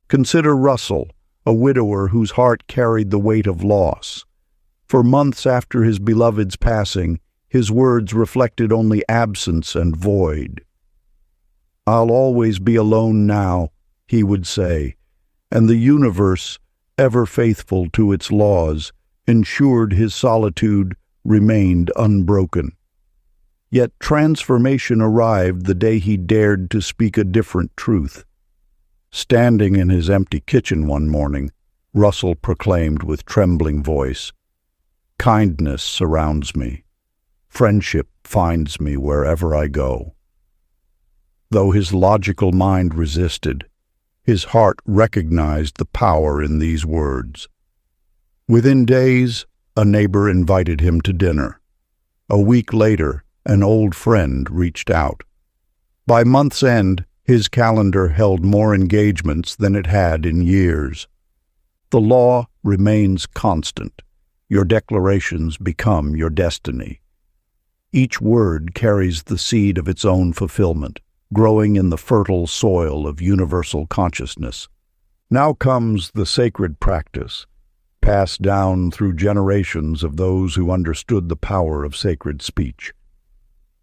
Consider Russell, a widower whose heart carried the weight of loss. For months after his beloved's passing, his words reflected only absence and void. "I'll always be alone now," he would say, and the universe, ever faithful to its laws, ensured his solitude remained unbroken. Yet transformation arrived the day he dared to speak a different truth. Standing in his empty kitchen one morning, Russell proclaimed with trembling voice, "Kindness surrounds me. Friendship finds me wherever I go." Though his logical mind resisted, his heart recognized the power in these words. Within days, a neighbor invited him to dinner. A week later, an old friend reached out. By month's end, his calendar held more engagements than it had in years. The law remains constant. Your declarations become your destiny. Each word carries the seed of its own fulfillment, growing in the fertile soil of universal consciousness. Now comes the sacred practice, passed down through generations of those who understood the power of sacred speech.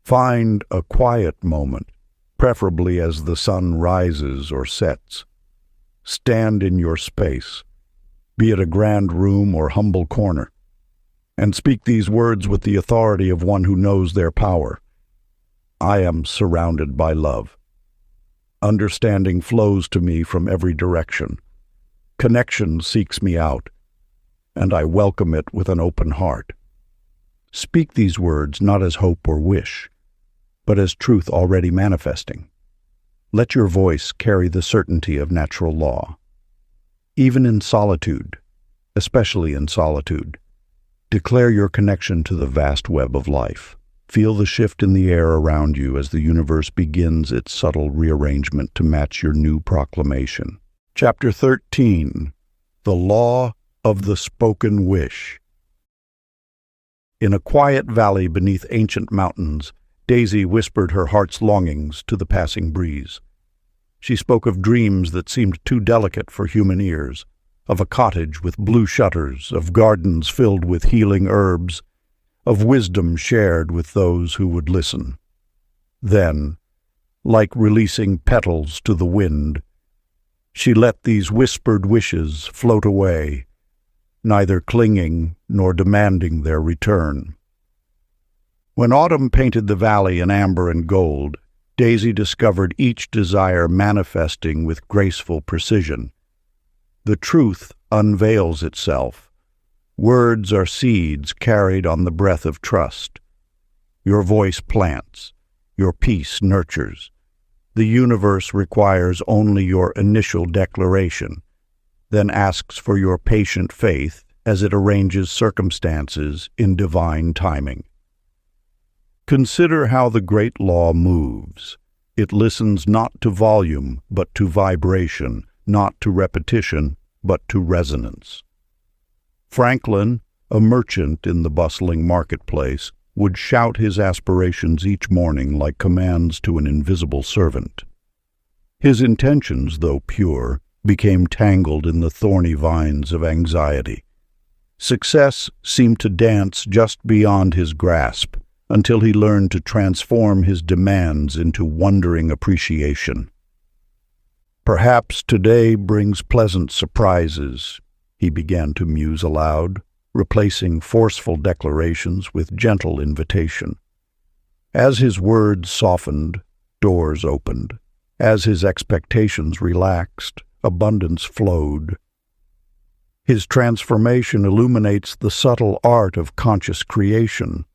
Find a quiet moment, preferably as the sun rises or sets. Stand in your space, be it a grand room or humble corner, and speak these words with the authority of one who knows their power. I am surrounded by love. Understanding flows to me from every direction. Connection seeks me out, and I welcome it with an open heart. Speak these words not as hope or wish, but as truth already manifesting. Let your voice carry the certainty of natural law. Even in solitude, especially in solitude, declare your connection to the vast web of life. Feel the shift in the air around you as the universe begins its subtle rearrangement to match your new proclamation. Chapter 13. The Law of the Spoken Wish. In a quiet valley beneath ancient mountains, Daisy whispered her heart's longings to the passing breeze. She spoke of dreams that seemed too delicate for human ears, of a cottage with blue shutters, of gardens filled with healing herbs, of wisdom shared with those who would listen. Then, like releasing petals to the wind, she let these whispered wishes float away, neither clinging nor demanding their return. When autumn painted the valley in amber and gold, Daisy discovered each desire manifesting with graceful precision. The truth unveils itself. Words are seeds carried on the breath of trust. Your voice plants. Your peace nurtures. The universe requires only your initial declaration, then asks for your patient faith as it arranges circumstances in divine timing. Consider how the great law moves. It listens not to volume, but to vibration, not to repetition, but to resonance. Franklin, a merchant in the bustling marketplace, would shout his aspirations each morning like commands to an invisible servant. His intentions, though pure, became tangled in the thorny vines of anxiety. Success seemed to dance just beyond his grasp, until he learned to transform his demands into wondering appreciation. Perhaps today brings pleasant surprises, he began to muse aloud, replacing forceful declarations with gentle invitation. As his words softened, doors opened. As his expectations relaxed, abundance flowed. His transformation illuminates the subtle art of conscious creation,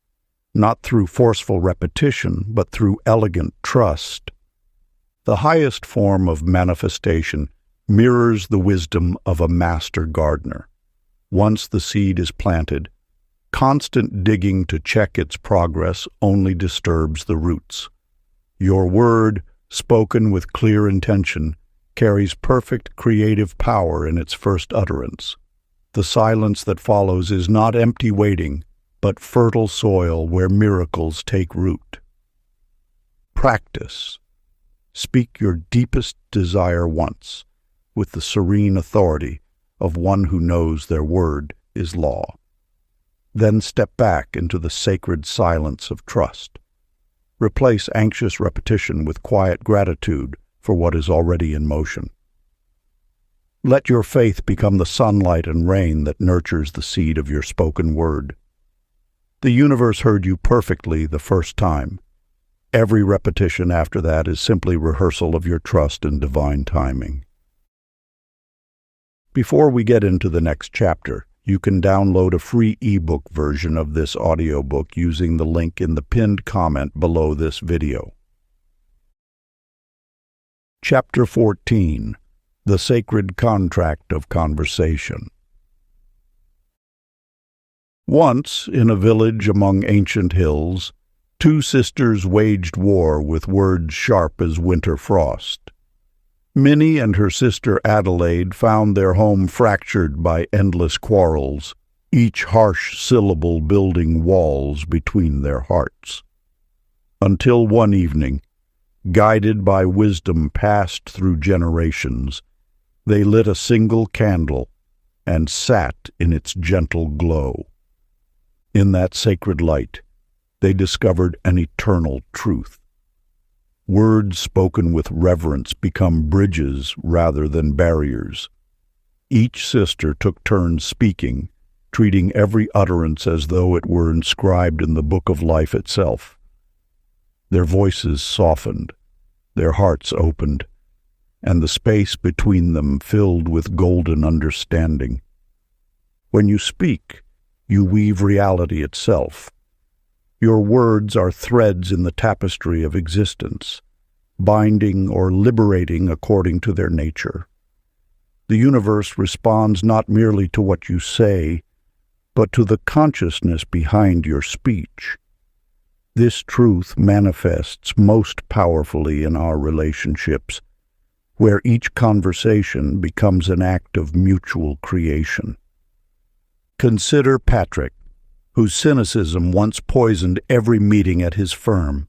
not through forceful repetition, but through elegant trust. The highest form of manifestation mirrors the wisdom of a master gardener. Once the seed is planted, constant digging to check its progress only disturbs the roots. Your word, spoken with clear intention, carries perfect creative power in its first utterance. The silence that follows is not empty waiting, but fertile soil where miracles take root. Practice. Speak your deepest desire once, with the serene authority of one who knows their word is law. Then step back into the sacred silence of trust. Replace anxious repetition with quiet gratitude for what is already in motion. Let your faith become the sunlight and rain that nurtures the seed of your spoken word. The universe heard you perfectly the first time. Every repetition after that is simply rehearsal of your trust in divine timing. Before we get into the next chapter, you can download a free ebook version of this audiobook using the link in the pinned comment below this video. Chapter 14. The Sacred Contract of Conversation. Once, in a village among ancient hills, two sisters waged war with words sharp as winter frost. Minnie and her sister Adelaide found their home fractured by endless quarrels, each harsh syllable building walls between their hearts. Until one evening, guided by wisdom passed through generations, they lit a single candle and sat in its gentle glow. In that sacred light, they discovered an eternal truth. Words spoken with reverence become bridges rather than barriers. Each sister took turns speaking, treating every utterance as though it were inscribed in the book of life itself. Their voices softened, their hearts opened, and the space between them filled with golden understanding. When you speak, you weave reality itself. Your words are threads in the tapestry of existence, binding or liberating according to their nature. The universe responds not merely to what you say, but to the consciousness behind your speech. This truth manifests most powerfully in our relationships, where each conversation becomes an act of mutual creation. Consider Patrick, whose cynicism once poisoned every meeting at his firm.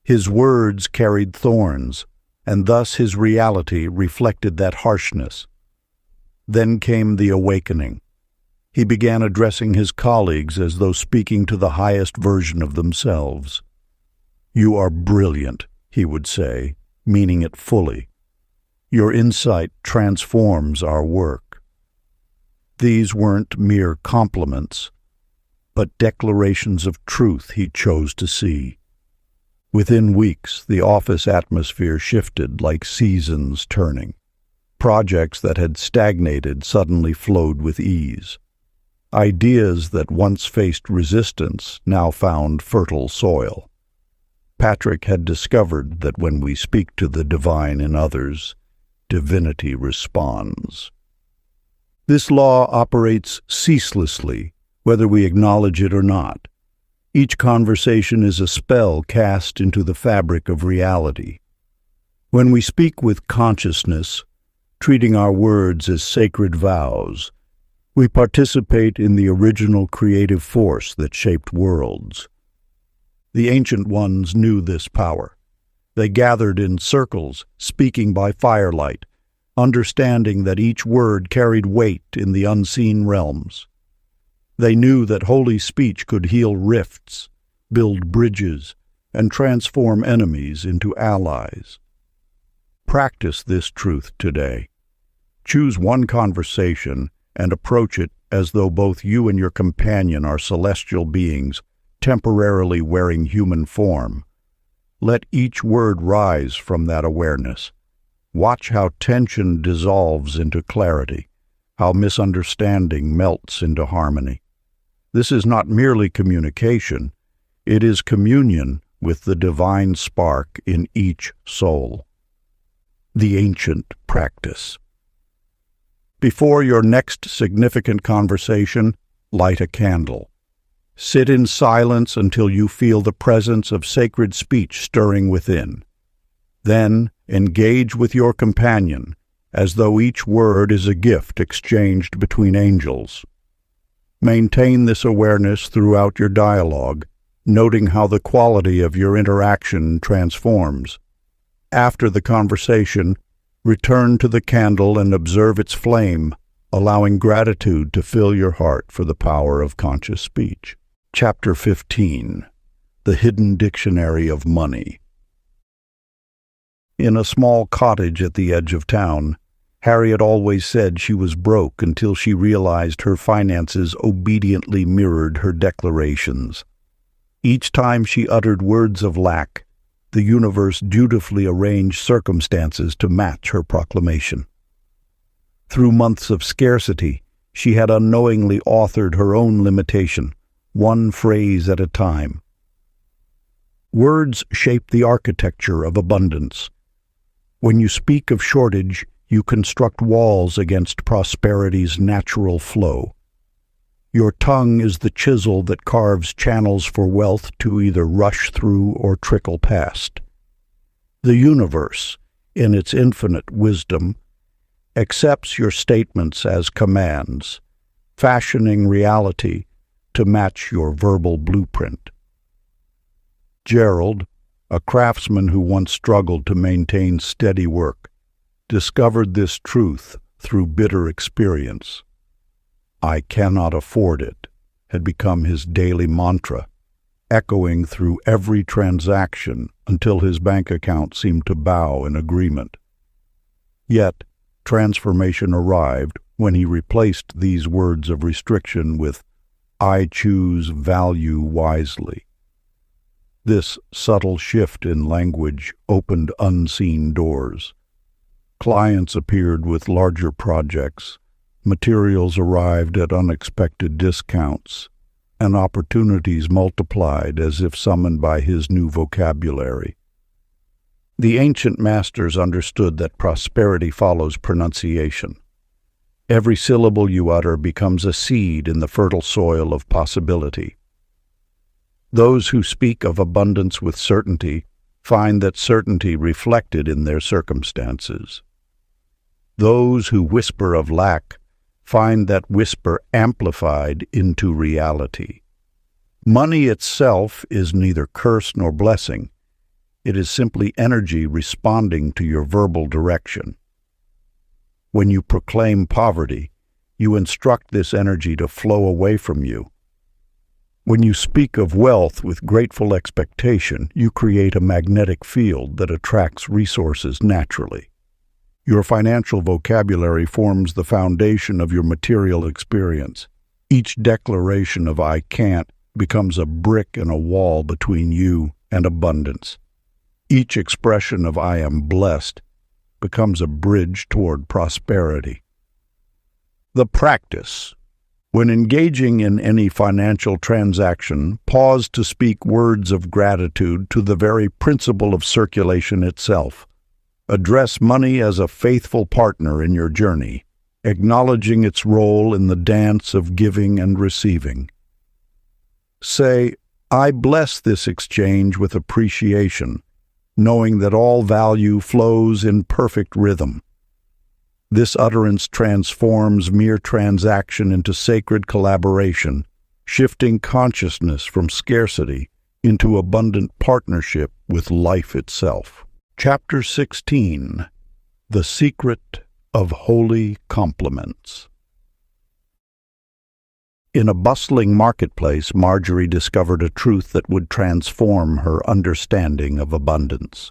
His words carried thorns, and thus his reality reflected that harshness. Then came the awakening. He began addressing his colleagues as though speaking to the highest version of themselves. "You are brilliant," he would say, meaning it fully. "Your insight transforms our work." These weren't mere compliments, but declarations of truth he chose to see. Within weeks, the office atmosphere shifted like seasons turning. Projects that had stagnated suddenly flowed with ease. Ideas that once faced resistance now found fertile soil. Patrick had discovered that when we speak to the divine in others, divinity responds. This law operates ceaselessly, whether we acknowledge it or not. Each conversation is a spell cast into the fabric of reality. When we speak with consciousness, treating our words as sacred vows, we participate in the original creative force that shaped worlds. The ancient ones knew this power. They gathered in circles, speaking by firelight, understanding that each word carried weight in the unseen realms. They knew that holy speech could heal rifts, build bridges, and transform enemies into allies. Practice this truth today. Choose one conversation and approach it as though both you and your companion are celestial beings temporarily wearing human form. Let each word rise from that awareness. Watch how tension dissolves into clarity, how misunderstanding melts into harmony. This is not merely communication, it is communion with the divine spark in each soul. The ancient practice. Before your next significant conversation, light a candle. Sit in silence until you feel the presence of sacred speech stirring within. Then engage with your companion as though each word is a gift exchanged between angels. Maintain this awareness throughout your dialogue, noting how the quality of your interaction transforms. After the conversation, return to the candle and observe its flame, allowing gratitude to fill your heart for the power of conscious speech. Chapter 15. The Hidden Dictionary of Money. In a small cottage at the edge of town, Harriet always said she was broke until she realized her finances obediently mirrored her declarations. Each time she uttered words of lack, the universe dutifully arranged circumstances to match her proclamation. Through months of scarcity, she had unknowingly authored her own limitation, one phrase at a time. Words shape the architecture of abundance. When you speak of shortage, you construct walls against prosperity's natural flow. Your tongue is the chisel that carves channels for wealth to either rush through or trickle past. The universe, in its infinite wisdom, accepts your statements as commands, fashioning reality to match your verbal blueprint. Gerald, a craftsman who once struggled to maintain steady work, discovered this truth through bitter experience. "I cannot afford it" had become his daily mantra, echoing through every transaction until his bank account seemed to bow in agreement. Yet, transformation arrived when he replaced these words of restriction with "I choose value wisely." This subtle shift in language opened unseen doors. Clients appeared with larger projects, materials arrived at unexpected discounts, and opportunities multiplied as if summoned by his new vocabulary. The ancient masters understood that prosperity follows pronunciation. Every syllable you utter becomes a seed in the fertile soil of possibility. Those who speak of abundance with certainty find that certainty reflected in their circumstances. Those who whisper of lack find that whisper amplified into reality. Money itself is neither curse nor blessing. It is simply energy responding to your verbal direction. When you proclaim poverty, you instruct this energy to flow away from you. When you speak of wealth with grateful expectation, you create a magnetic field that attracts resources naturally. Your financial vocabulary forms the foundation of your material experience. Each declaration of "I can't" becomes a brick in a wall between you and abundance. Each expression of "I am blessed" becomes a bridge toward prosperity. The practice. When engaging in any financial transaction, pause to speak words of gratitude to the very principle of circulation itself. Address money as a faithful partner in your journey, acknowledging its role in the dance of giving and receiving. Say, "I bless this exchange with appreciation," knowing that all value flows in perfect rhythm. This utterance transforms mere transaction into sacred collaboration, shifting consciousness from scarcity into abundant partnership with life itself. Chapter 16. The Secret of Holy Compliments. In a bustling marketplace, Marjorie discovered a truth that would transform her understanding of abundance.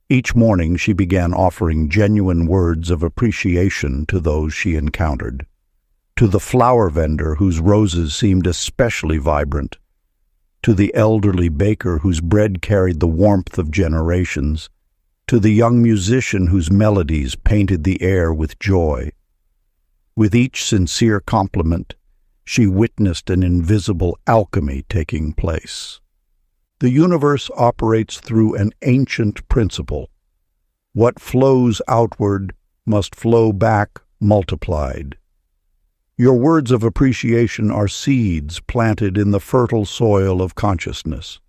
Each morning she began offering genuine words of appreciation to those she encountered. To the flower vendor whose roses seemed especially vibrant, to the elderly baker whose bread carried the warmth of generations, to the young musician whose melodies painted the air with joy. With each sincere compliment, she witnessed an invisible alchemy taking place. The universe operates through an ancient principle. What flows outward must flow back multiplied. Your words of appreciation are seeds planted in the fertile soil of consciousness.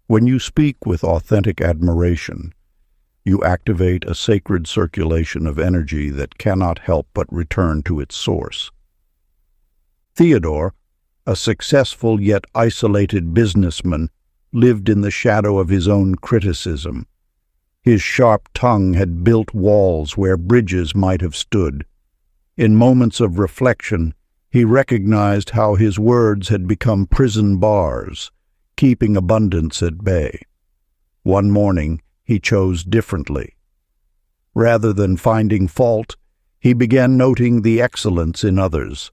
When you speak with authentic admiration, you activate a sacred circulation of energy that cannot help but return to its source. Theodore, a successful yet isolated businessman, lived in the shadow of his own criticism. His sharp tongue had built walls where bridges might have stood. In moments of reflection, he recognized how his words had become prison bars, keeping abundance at bay. One morning, he chose differently. Rather than finding fault, he began noting the excellence in others.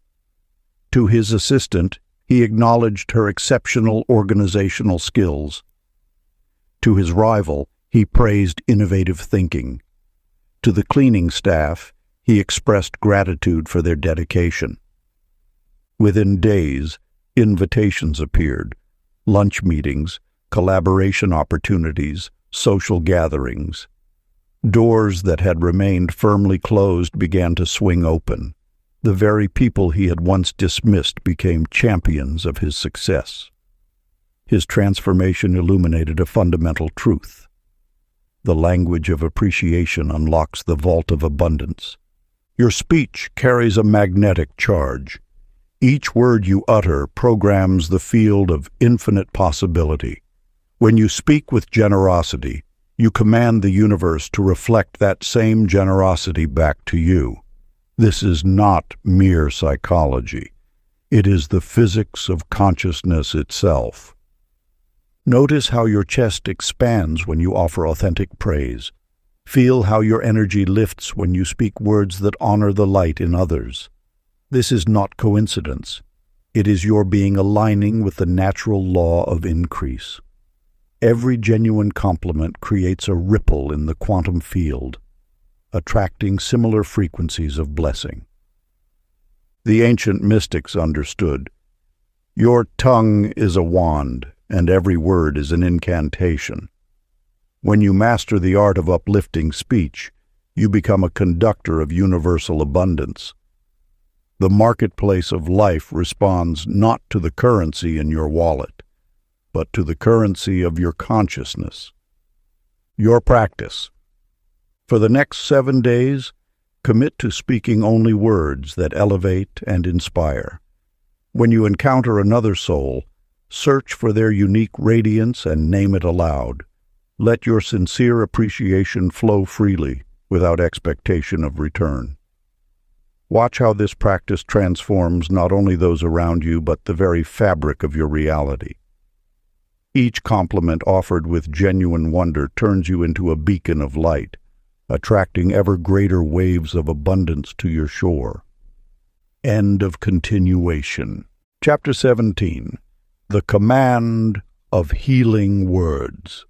To his assistant, he acknowledged her exceptional organizational skills. To his rival, he praised innovative thinking. To the cleaning staff, he expressed gratitude for their dedication. Within days, invitations appeared, lunch meetings, collaboration opportunities, social gatherings. Doors that had remained firmly closed began to swing open. The very people he had once dismissed became champions of his success. His transformation illuminated a fundamental truth. The language of appreciation unlocks the vault of abundance. Your speech carries a magnetic charge. Each word you utter programs the field of infinite possibility. When you speak with generosity, you command the universe to reflect that same generosity back to you. This is not mere psychology. It is the physics of consciousness itself. Notice how your chest expands when you offer authentic praise. Feel how your energy lifts when you speak words that honor the light in others. This is not coincidence. It is your being aligning with the natural law of increase. Every genuine compliment creates a ripple in the quantum field, attracting similar frequencies of blessing. The ancient mystics understood. Your tongue is a wand, and every word is an incantation. When you master the art of uplifting speech, you become a conductor of universal abundance. The marketplace of life responds not to the currency in your wallet, but to the currency of your consciousness. Your practice. For the next 7 days, commit to speaking only words that elevate and inspire. When you encounter another soul, search for their unique radiance and name it aloud. Let your sincere appreciation flow freely, without expectation of return. Watch how this practice transforms not only those around you, but the very fabric of your reality. Each compliment offered with genuine wonder turns you into a beacon of light, attracting ever greater waves of abundance to your shore. End of continuation. Chapter 17. The Command of Healing Words.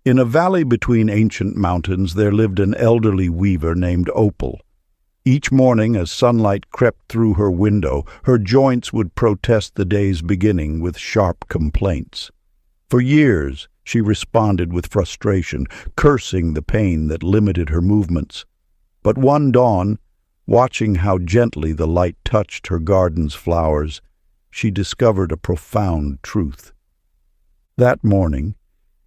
In a valley between ancient mountains there lived an elderly weaver named Opal. Each morning, as sunlight crept through her window, her joints would protest the day's beginning with sharp complaints. For years, she responded with frustration, cursing the pain that limited her movements. But one dawn, watching how gently the light touched her garden's flowers, she discovered a profound truth. That morning,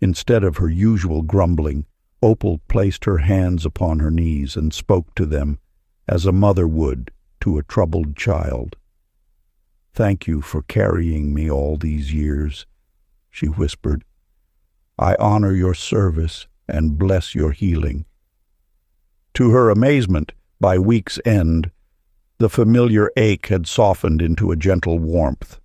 instead of her usual grumbling, Opal placed her hands upon her knees and spoke to them as a mother would to a troubled child. "Thank you for carrying me all these years," she whispered. "I honor your service and bless your healing." To her amazement, by week's end, the familiar ache had softened into a gentle warmth.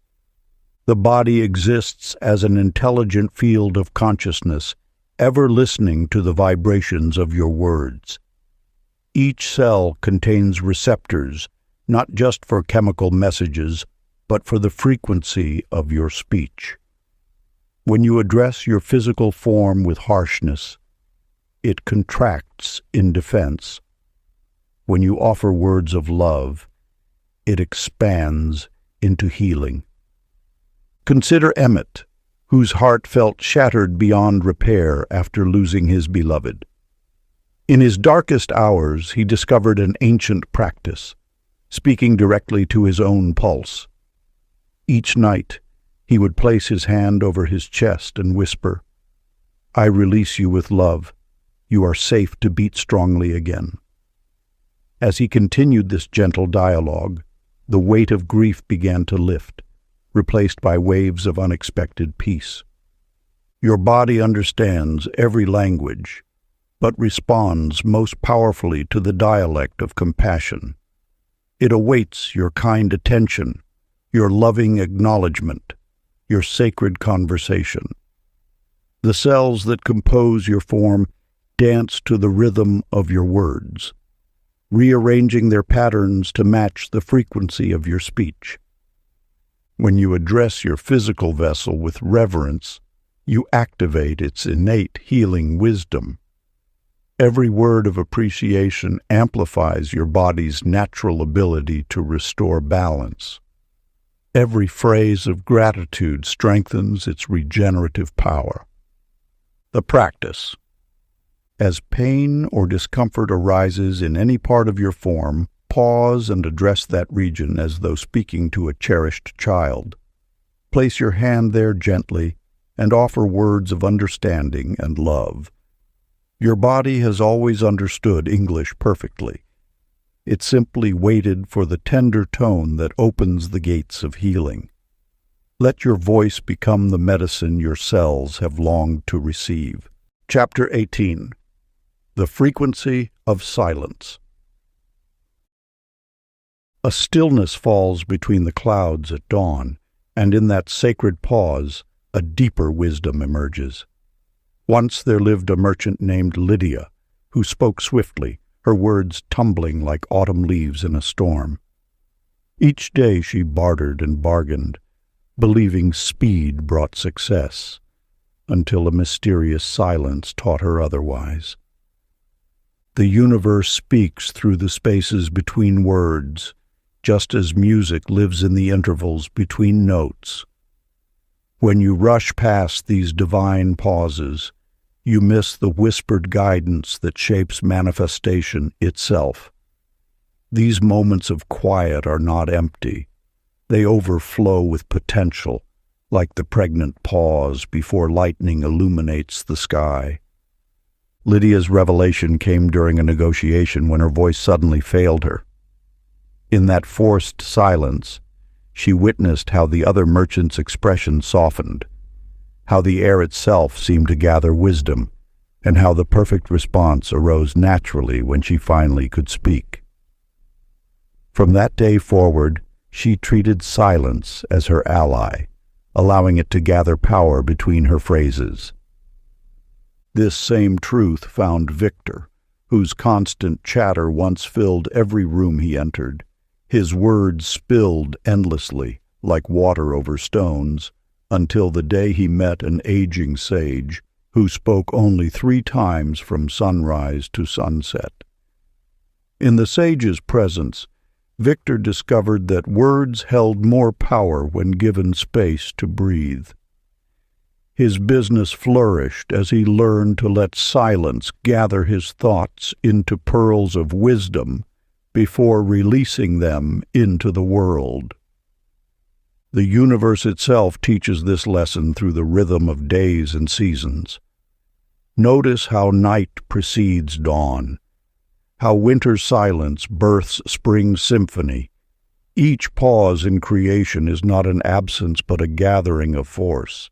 The body exists as an intelligent field of consciousness, ever listening to the vibrations of your words. Each cell contains receptors, not just for chemical messages, but for the frequency of your speech. When you address your physical form with harshness, it contracts in defense. When you offer words of love, it expands into healing. Consider Emmett, whose heart felt shattered beyond repair after losing his beloved. In his darkest hours, he discovered an ancient practice, speaking directly to his own pulse. Each night, he would place his hand over his chest and whisper, "I release you with love. You are safe to beat strongly again." As he continued this gentle dialogue, the weight of grief began to lift, replaced by waves of unexpected peace. Your body understands every language, but responds most powerfully to the dialect of compassion. It awaits your kind attention, your loving acknowledgement, your sacred conversation. The cells that compose your form dance to the rhythm of your words, rearranging their patterns to match the frequency of your speech. When you address your physical vessel with reverence, you activate its innate healing wisdom. Every word of appreciation amplifies your body's natural ability to restore balance. Every phrase of gratitude strengthens its regenerative power. The practice. As pain or discomfort arises in any part of your form, pause and address that region as though speaking to a cherished child. Place your hand there gently and offer words of understanding and love. Your body has always understood English perfectly. It simply waited for the tender tone that opens the gates of healing. Let your voice become the medicine your cells have longed to receive. Chapter 18. The Frequency of Silence. A stillness falls between the clouds at dawn, and in that sacred pause, a deeper wisdom emerges. Once there lived a merchant named Lydia, who spoke swiftly, her words tumbling like autumn leaves in a storm. Each day she bartered and bargained, believing speed brought success, until a mysterious silence taught her otherwise. The universe speaks through the spaces between words, just as music lives in the intervals between notes. When you rush past these divine pauses, you miss the whispered guidance that shapes manifestation itself. These moments of quiet are not empty. They overflow with potential, like the pregnant pause before lightning illuminates the sky. Lydia's revelation came during a negotiation when her voice suddenly failed her. In that forced silence, she witnessed how the other merchant's expression softened, how the air itself seemed to gather wisdom, and how the perfect response arose naturally when she finally could speak. From that day forward, she treated silence as her ally, allowing it to gather power between her phrases. This same truth found Victor, whose constant chatter once filled every room he entered. His words spilled endlessly, like water over stones, until the day he met an aging sage who spoke only 3 times from sunrise to sunset. In the sage's presence, Victor discovered that words held more power when given space to breathe. His business flourished as he learned to let silence gather his thoughts into pearls of wisdom before releasing them into the world. The universe itself teaches this lesson through the rhythm of days and seasons. Notice how night precedes dawn, how winter silence births spring symphony. Each pause in creation is not an absence but a gathering of force.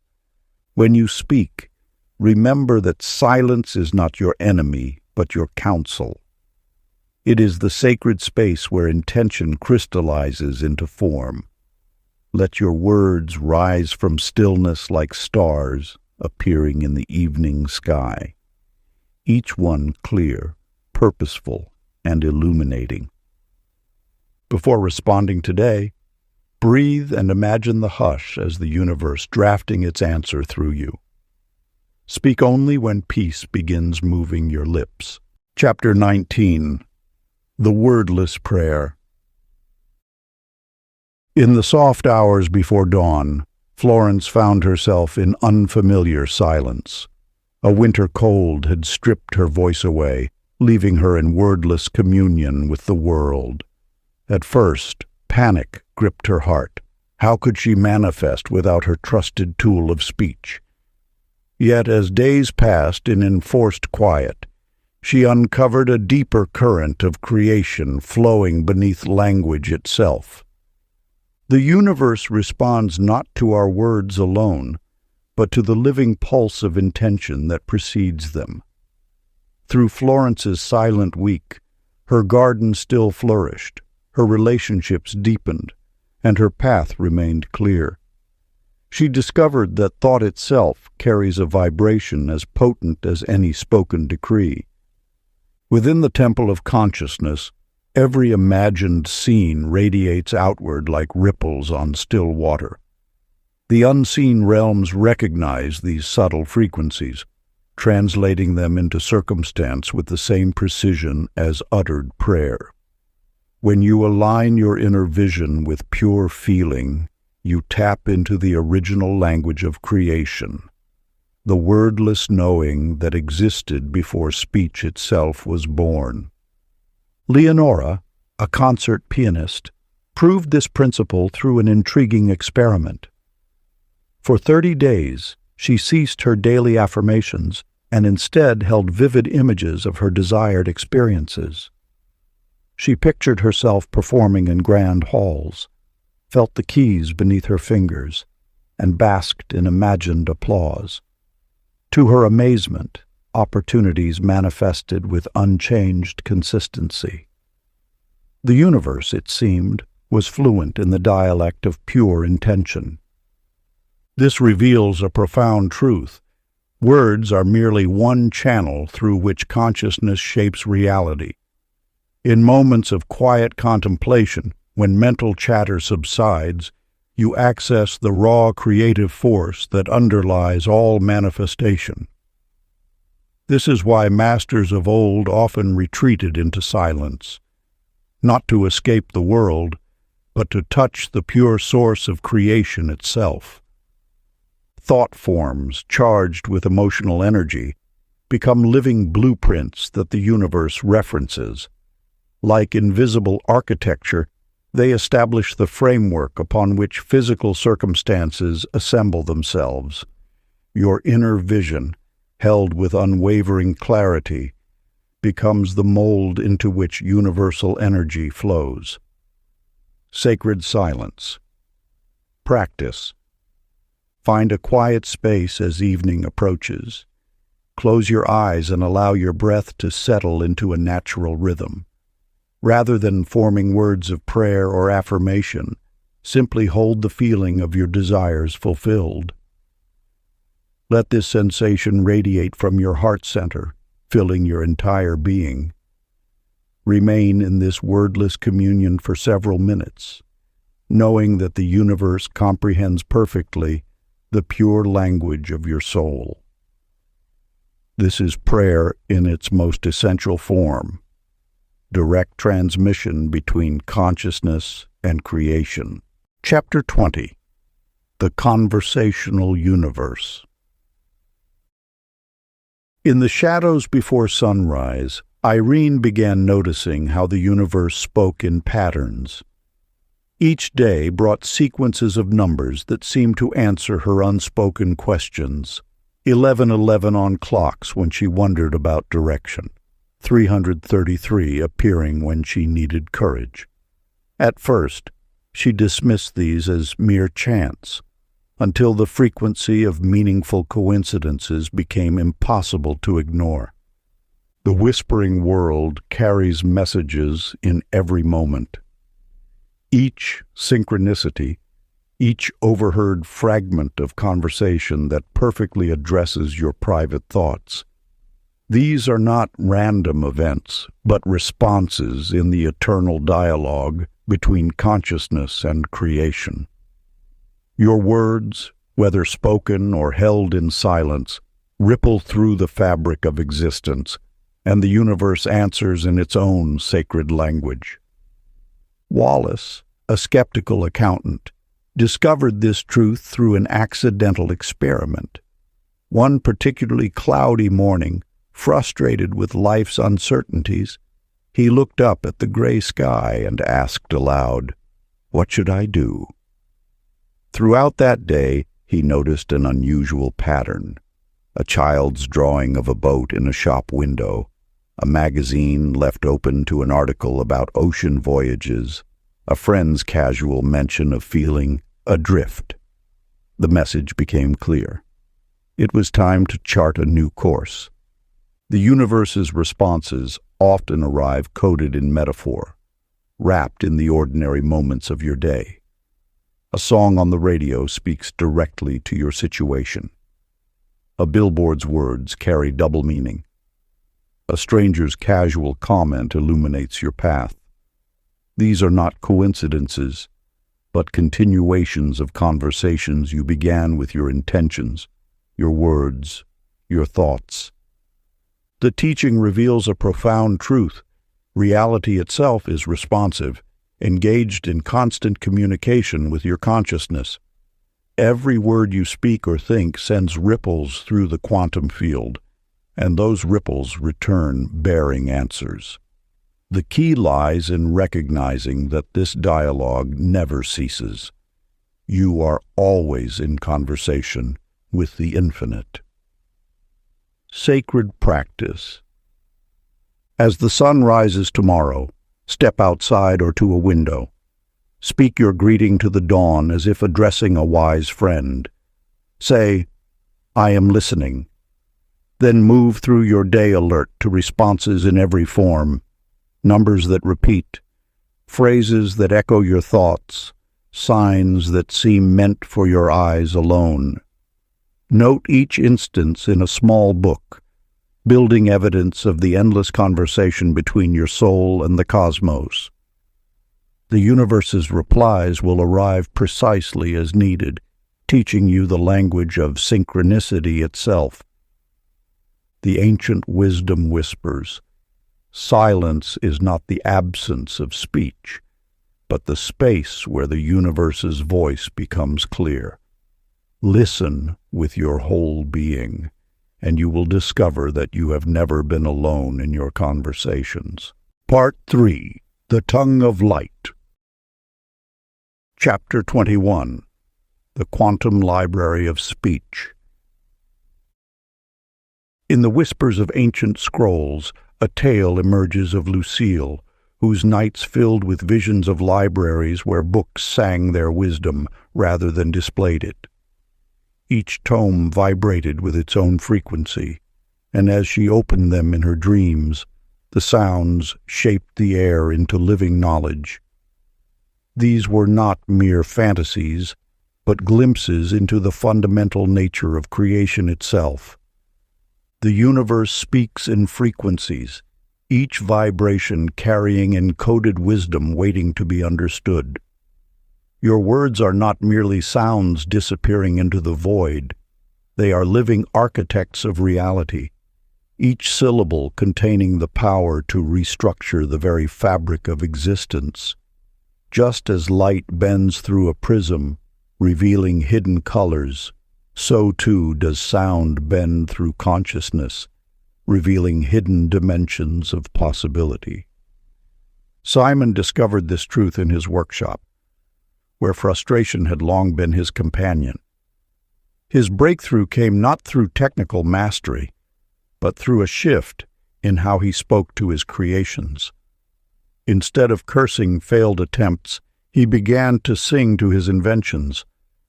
When you speak, remember that silence is not your enemy, but your counsel. It is the sacred space where intention crystallizes into form. Let your words rise from stillness like stars appearing in the evening sky, each one clear, purposeful, and illuminating. Before responding today, Breathe and imagine the hush as the universe drafting its answer through you. Speak only when peace begins moving your lips. Chapter 19. The Wordless Prayer. In the soft hours before dawn, Florence found herself in unfamiliar silence. A winter cold had stripped her voice away, leaving her in wordless communion with the world. At first, panic gripped her heart. How could she manifest without her trusted tool of speech? Yet as days passed in enforced quiet, she uncovered a deeper current of creation flowing beneath language itself. The universe responds not to our words alone, but to the living pulse of intention that precedes them. Through Florence's silent week, her garden still flourished, her relationships deepened, and her path remained clear. She discovered that thought itself carries a vibration as potent as any spoken decree. Within the temple of consciousness, every imagined scene radiates outward like ripples on still water. The unseen realms recognize these subtle frequencies, translating them into circumstance with the same precision as uttered prayer. When you align your inner vision with pure feeling, you tap into the original language of creation, the wordless knowing that existed before speech itself was born. Leonora, a concert pianist, proved this principle through an intriguing experiment. For 30 days, she ceased her daily affirmations and instead held vivid images of her desired experiences. She pictured herself performing in grand halls, felt the keys beneath her fingers, and basked in imagined applause. To her amazement, opportunities manifested with unchanged consistency. The universe, it seemed, was fluent in the dialect of pure intention. This reveals a profound truth. Words are merely one channel through which consciousness shapes reality. In moments of quiet contemplation, when mental chatter subsides, you access the raw creative force that underlies all manifestation. This is why masters of old often retreated into silence, not to escape the world, but to touch the pure source of creation itself. Thought forms, charged with emotional energy, become living blueprints that the universe references. Like invisible architecture, they establish the framework upon which physical circumstances assemble themselves. Your inner vision, held with unwavering clarity, becomes the mold into which universal energy flows. Sacred silence. Practice. Find a quiet space as evening approaches. Close your eyes and allow your breath to settle into a natural rhythm. Rather than forming words of prayer or affirmation, simply hold the feeling of your desires fulfilled. Let this sensation radiate from your heart center, filling your entire being. Remain in this wordless communion for several minutes, knowing that the universe comprehends perfectly the pure language of your soul. This is prayer in its most essential form, direct transmission between consciousness and creation. Chapter 20. The Conversational Universe. In the shadows before sunrise, Irene began noticing how the universe spoke in patterns. Each day brought sequences of numbers that seemed to answer her unspoken questions. 1111 on clocks when she wondered about direction. 333 appearing when she needed courage. At first, she dismissed these as mere chance, until the frequency of meaningful coincidences became impossible to ignore. The whispering world carries messages in every moment. Each synchronicity, each overheard fragment of conversation that perfectly addresses your private thoughts. These are not random events, but responses in the eternal dialogue between consciousness and creation. Your words, whether spoken or held in silence, ripple through the fabric of existence, and the universe answers in its own sacred language. Wallace, a skeptical accountant, discovered this truth through an accidental experiment. One particularly cloudy morning, frustrated with life's uncertainties, he looked up at the gray sky and asked aloud, "What should I do?" Throughout that day, he noticed an unusual pattern: a child's drawing of a boat in a shop window, a magazine left open to an article about ocean voyages, a friend's casual mention of feeling adrift. The message became clear. It was time to chart a new course. The universe's responses often arrive coded in metaphor, wrapped in the ordinary moments of your day. A song on the radio speaks directly to your situation. A billboard's words carry double meaning. A stranger's casual comment illuminates your path. These are not coincidences, but continuations of conversations you began with your intentions, your words, your thoughts. The teaching reveals a profound truth. Reality itself is responsive, engaged in constant communication with your consciousness. Every word you speak or think sends ripples through the quantum field, and those ripples return bearing answers. The key lies in recognizing that this dialogue never ceases. You are always in conversation with the infinite. Sacred practice. As the sun rises tomorrow, step outside or to a window. Speak your greeting to the dawn as if addressing a wise friend. Say, "I am listening." Then move through your day alert to responses in every form, numbers that repeat, phrases that echo your thoughts, signs that seem meant for your eyes alone. Note each instance in a small book, building evidence of the endless conversation between your soul and the cosmos. The universe's replies will arrive precisely as needed, teaching you the language of synchronicity itself. The ancient wisdom whispers, "Silence is not the absence of speech, but the space where the universe's voice becomes clear." Listen with your whole being, and you will discover that you have never been alone in your conversations. Part 3. The Tongue of Light. Chapter 21. The Quantum Library of Speech. In the whispers of ancient scrolls, a tale emerges of Lucille, whose nights filled with visions of libraries where books sang their wisdom rather than displayed it. Each tome vibrated with its own frequency, and as she opened them in her dreams, the sounds shaped the air into living knowledge. These were not mere fantasies, but glimpses into the fundamental nature of creation itself. The universe speaks in frequencies, each vibration carrying encoded wisdom waiting to be understood. Your words are not merely sounds disappearing into the void. They are living architects of reality, each syllable containing the power to restructure the very fabric of existence. Just as light bends through a prism, revealing hidden colors, so too does sound bend through consciousness, revealing hidden dimensions of possibility. Simon discovered this truth in his workshop, where frustration had long been his companion. His breakthrough came not through technical mastery, but through a shift in how he spoke to his creations. Instead of cursing failed attempts, he began to sing to his inventions,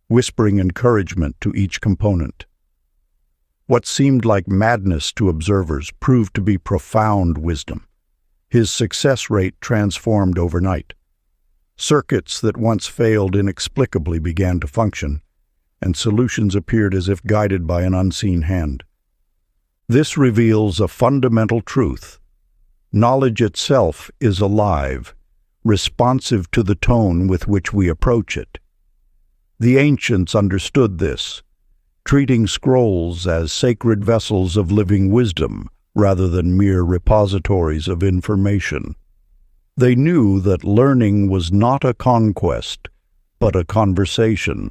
whispering encouragement to each component. What seemed like madness to observers proved to be profound wisdom. His success rate transformed overnight. Circuits that once failed inexplicably began to function, and solutions appeared as if guided by an unseen hand. This reveals a fundamental truth. Knowledge itself is alive, responsive to the tone with which we approach it. The ancients understood this, treating scrolls as sacred vessels of living wisdom rather than mere repositories of information. They knew that learning was not a conquest, but a conversation,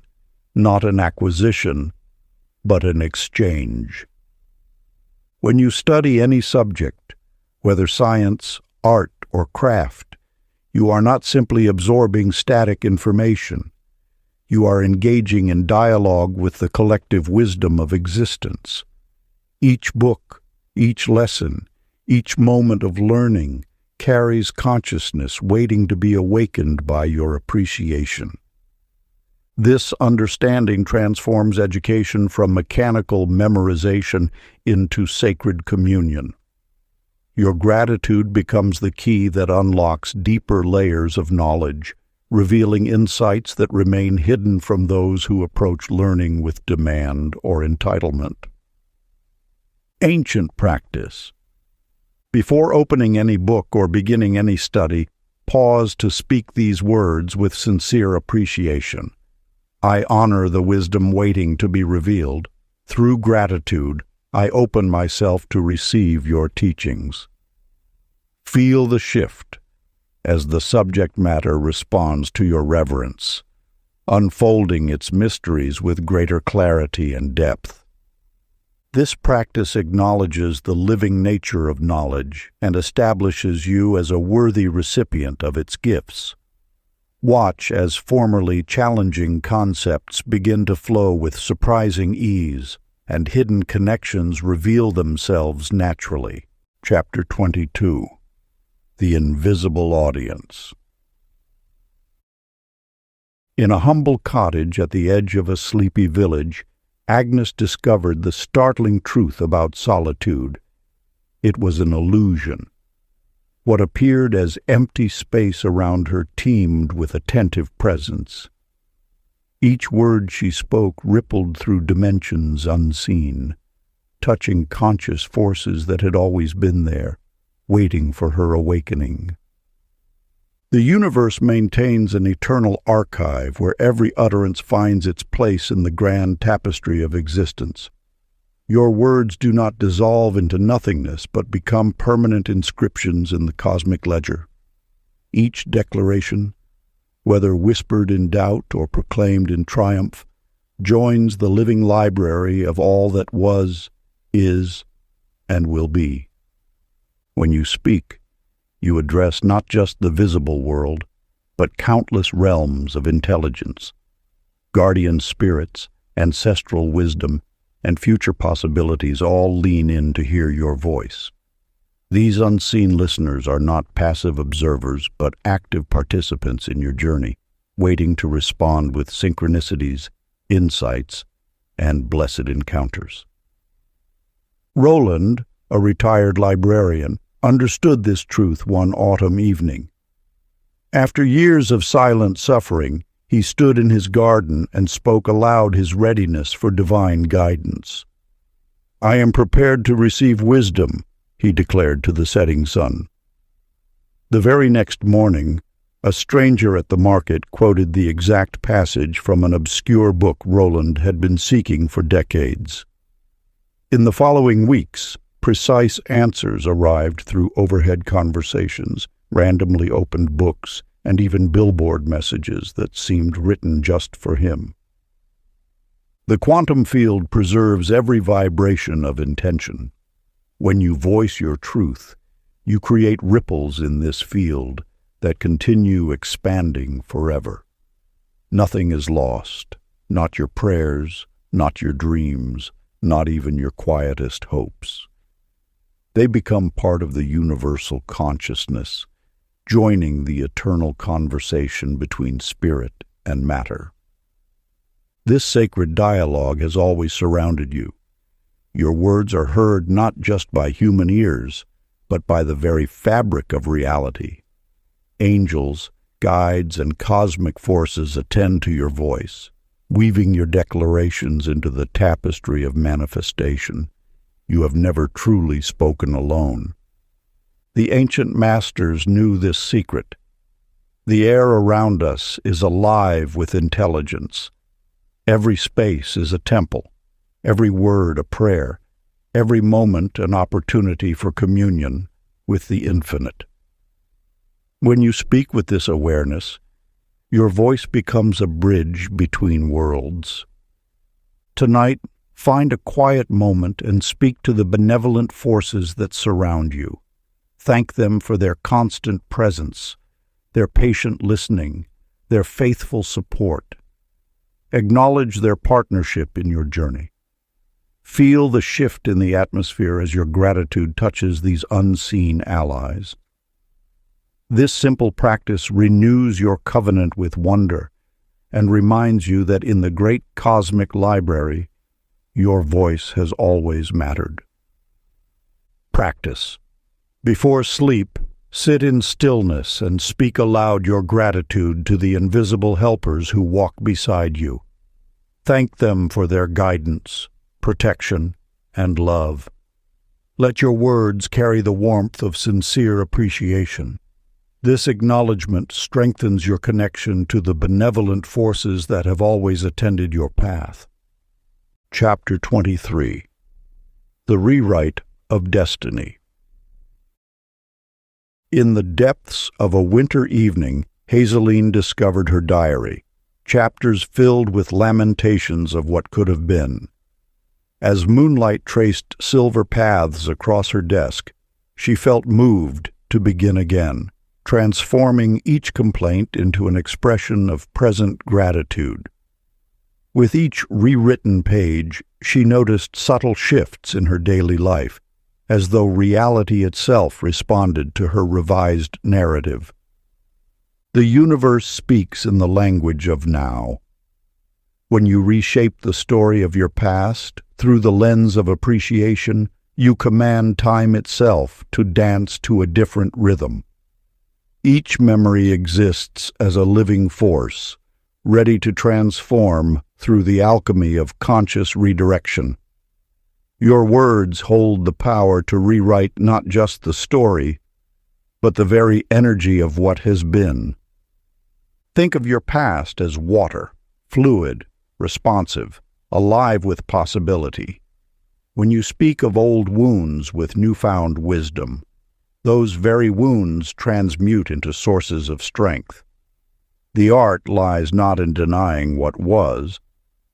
not an acquisition, but an exchange. When you study any subject, whether science, art, or craft, you are not simply absorbing static information. You are engaging in dialogue with the collective wisdom of existence. Each book, each lesson, each moment of learning carries consciousness waiting to be awakened by your appreciation. This understanding transforms education from mechanical memorization into sacred communion. Your gratitude becomes the key that unlocks deeper layers of knowledge, revealing insights that remain hidden from those who approach learning with demand or entitlement. Ancient practice. Before opening any book or beginning any study, pause to speak these words with sincere appreciation. I honor the wisdom waiting to be revealed. Through gratitude, I open myself to receive your teachings. Feel the shift as the subject matter responds to your reverence, unfolding its mysteries with greater clarity and depth. This practice acknowledges the living nature of knowledge and establishes you as a worthy recipient of its gifts. Watch as formerly challenging concepts begin to flow with surprising ease, and hidden connections reveal themselves naturally. Chapter 22. The Invisible Audience. In a humble cottage at the edge of a sleepy village, Agnes discovered the startling truth about solitude. It was an illusion. What appeared as empty space around her teemed with attentive presence. Each word she spoke rippled through dimensions unseen, touching conscious forces that had always been there, waiting for her awakening. The universe maintains an eternal archive where every utterance finds its place in the grand tapestry of existence. Your words do not dissolve into nothingness, but become permanent inscriptions in the cosmic ledger. Each declaration, whether whispered in doubt or proclaimed in triumph, joins the living library of all that was, is, and will be. When you speak, you address not just the visible world, but countless realms of intelligence, guardian spirits, ancestral wisdom, and future possibilities all lean in to hear your voice. These unseen listeners are not passive observers, but active participants in your journey, waiting to respond with synchronicities, insights, and blessed encounters. Roland, a retired librarian, understood this truth one autumn evening. After years of silent suffering, he stood in his garden and spoke aloud his readiness for divine guidance. "I am prepared to receive wisdom," he declared to the setting sun. The very next morning, a stranger at the market quoted the exact passage from an obscure book Roland had been seeking for decades. In the following weeks, precise answers arrived through overhead conversations, randomly opened books, and even billboard messages that seemed written just for him. The quantum field preserves every vibration of intention. When you voice your truth, you create ripples in this field that continue expanding forever. Nothing is lost, not your prayers, not your dreams, not even your quietest hopes. They become part of the universal consciousness, joining the eternal conversation between spirit and matter. This sacred dialogue has always surrounded you. Your words are heard not just by human ears, but by the very fabric of reality. Angels, guides, and cosmic forces attend to your voice, weaving your declarations into the tapestry of manifestation. You have never truly spoken alone. The ancient masters knew this secret. The air around us is alive with intelligence. Every space is a temple, every word a prayer, every moment an opportunity for communion with the infinite. When you speak with this awareness, your voice becomes a bridge between worlds. Tonight, find a quiet moment and speak to the benevolent forces that surround you. Thank them for their constant presence, their patient listening, their faithful support. Acknowledge their partnership in your journey. Feel the shift in the atmosphere as your gratitude touches these unseen allies. This simple practice renews your covenant with wonder and reminds you that in the great cosmic library, your voice has always mattered. Practice. Before sleep, sit in stillness and speak aloud your gratitude to the invisible helpers who walk beside you. Thank them for their guidance, protection, and love. Let your words carry the warmth of sincere appreciation. This acknowledgement strengthens your connection to the benevolent forces that have always attended your path. Chapter 23. The Rewrite of Destiny. In the depths of a winter evening, Hazeline discovered her diary, chapters filled with lamentations of what could have been. As moonlight traced silver paths across her desk, she felt moved to begin again, transforming each complaint into an expression of present gratitude. With each rewritten page, she noticed subtle shifts in her daily life, as though reality itself responded to her revised narrative. The universe speaks in the language of now. When you reshape the story of your past through the lens of appreciation, you command time itself to dance to a different rhythm. Each memory exists as a living force, ready to transform through the alchemy of conscious redirection. Your words hold the power to rewrite not just the story, but the very energy of what has been. Think of your past as water, fluid, responsive, alive with possibility. When you speak of old wounds with newfound wisdom, those very wounds transmute into sources of strength. The art lies not in denying what was,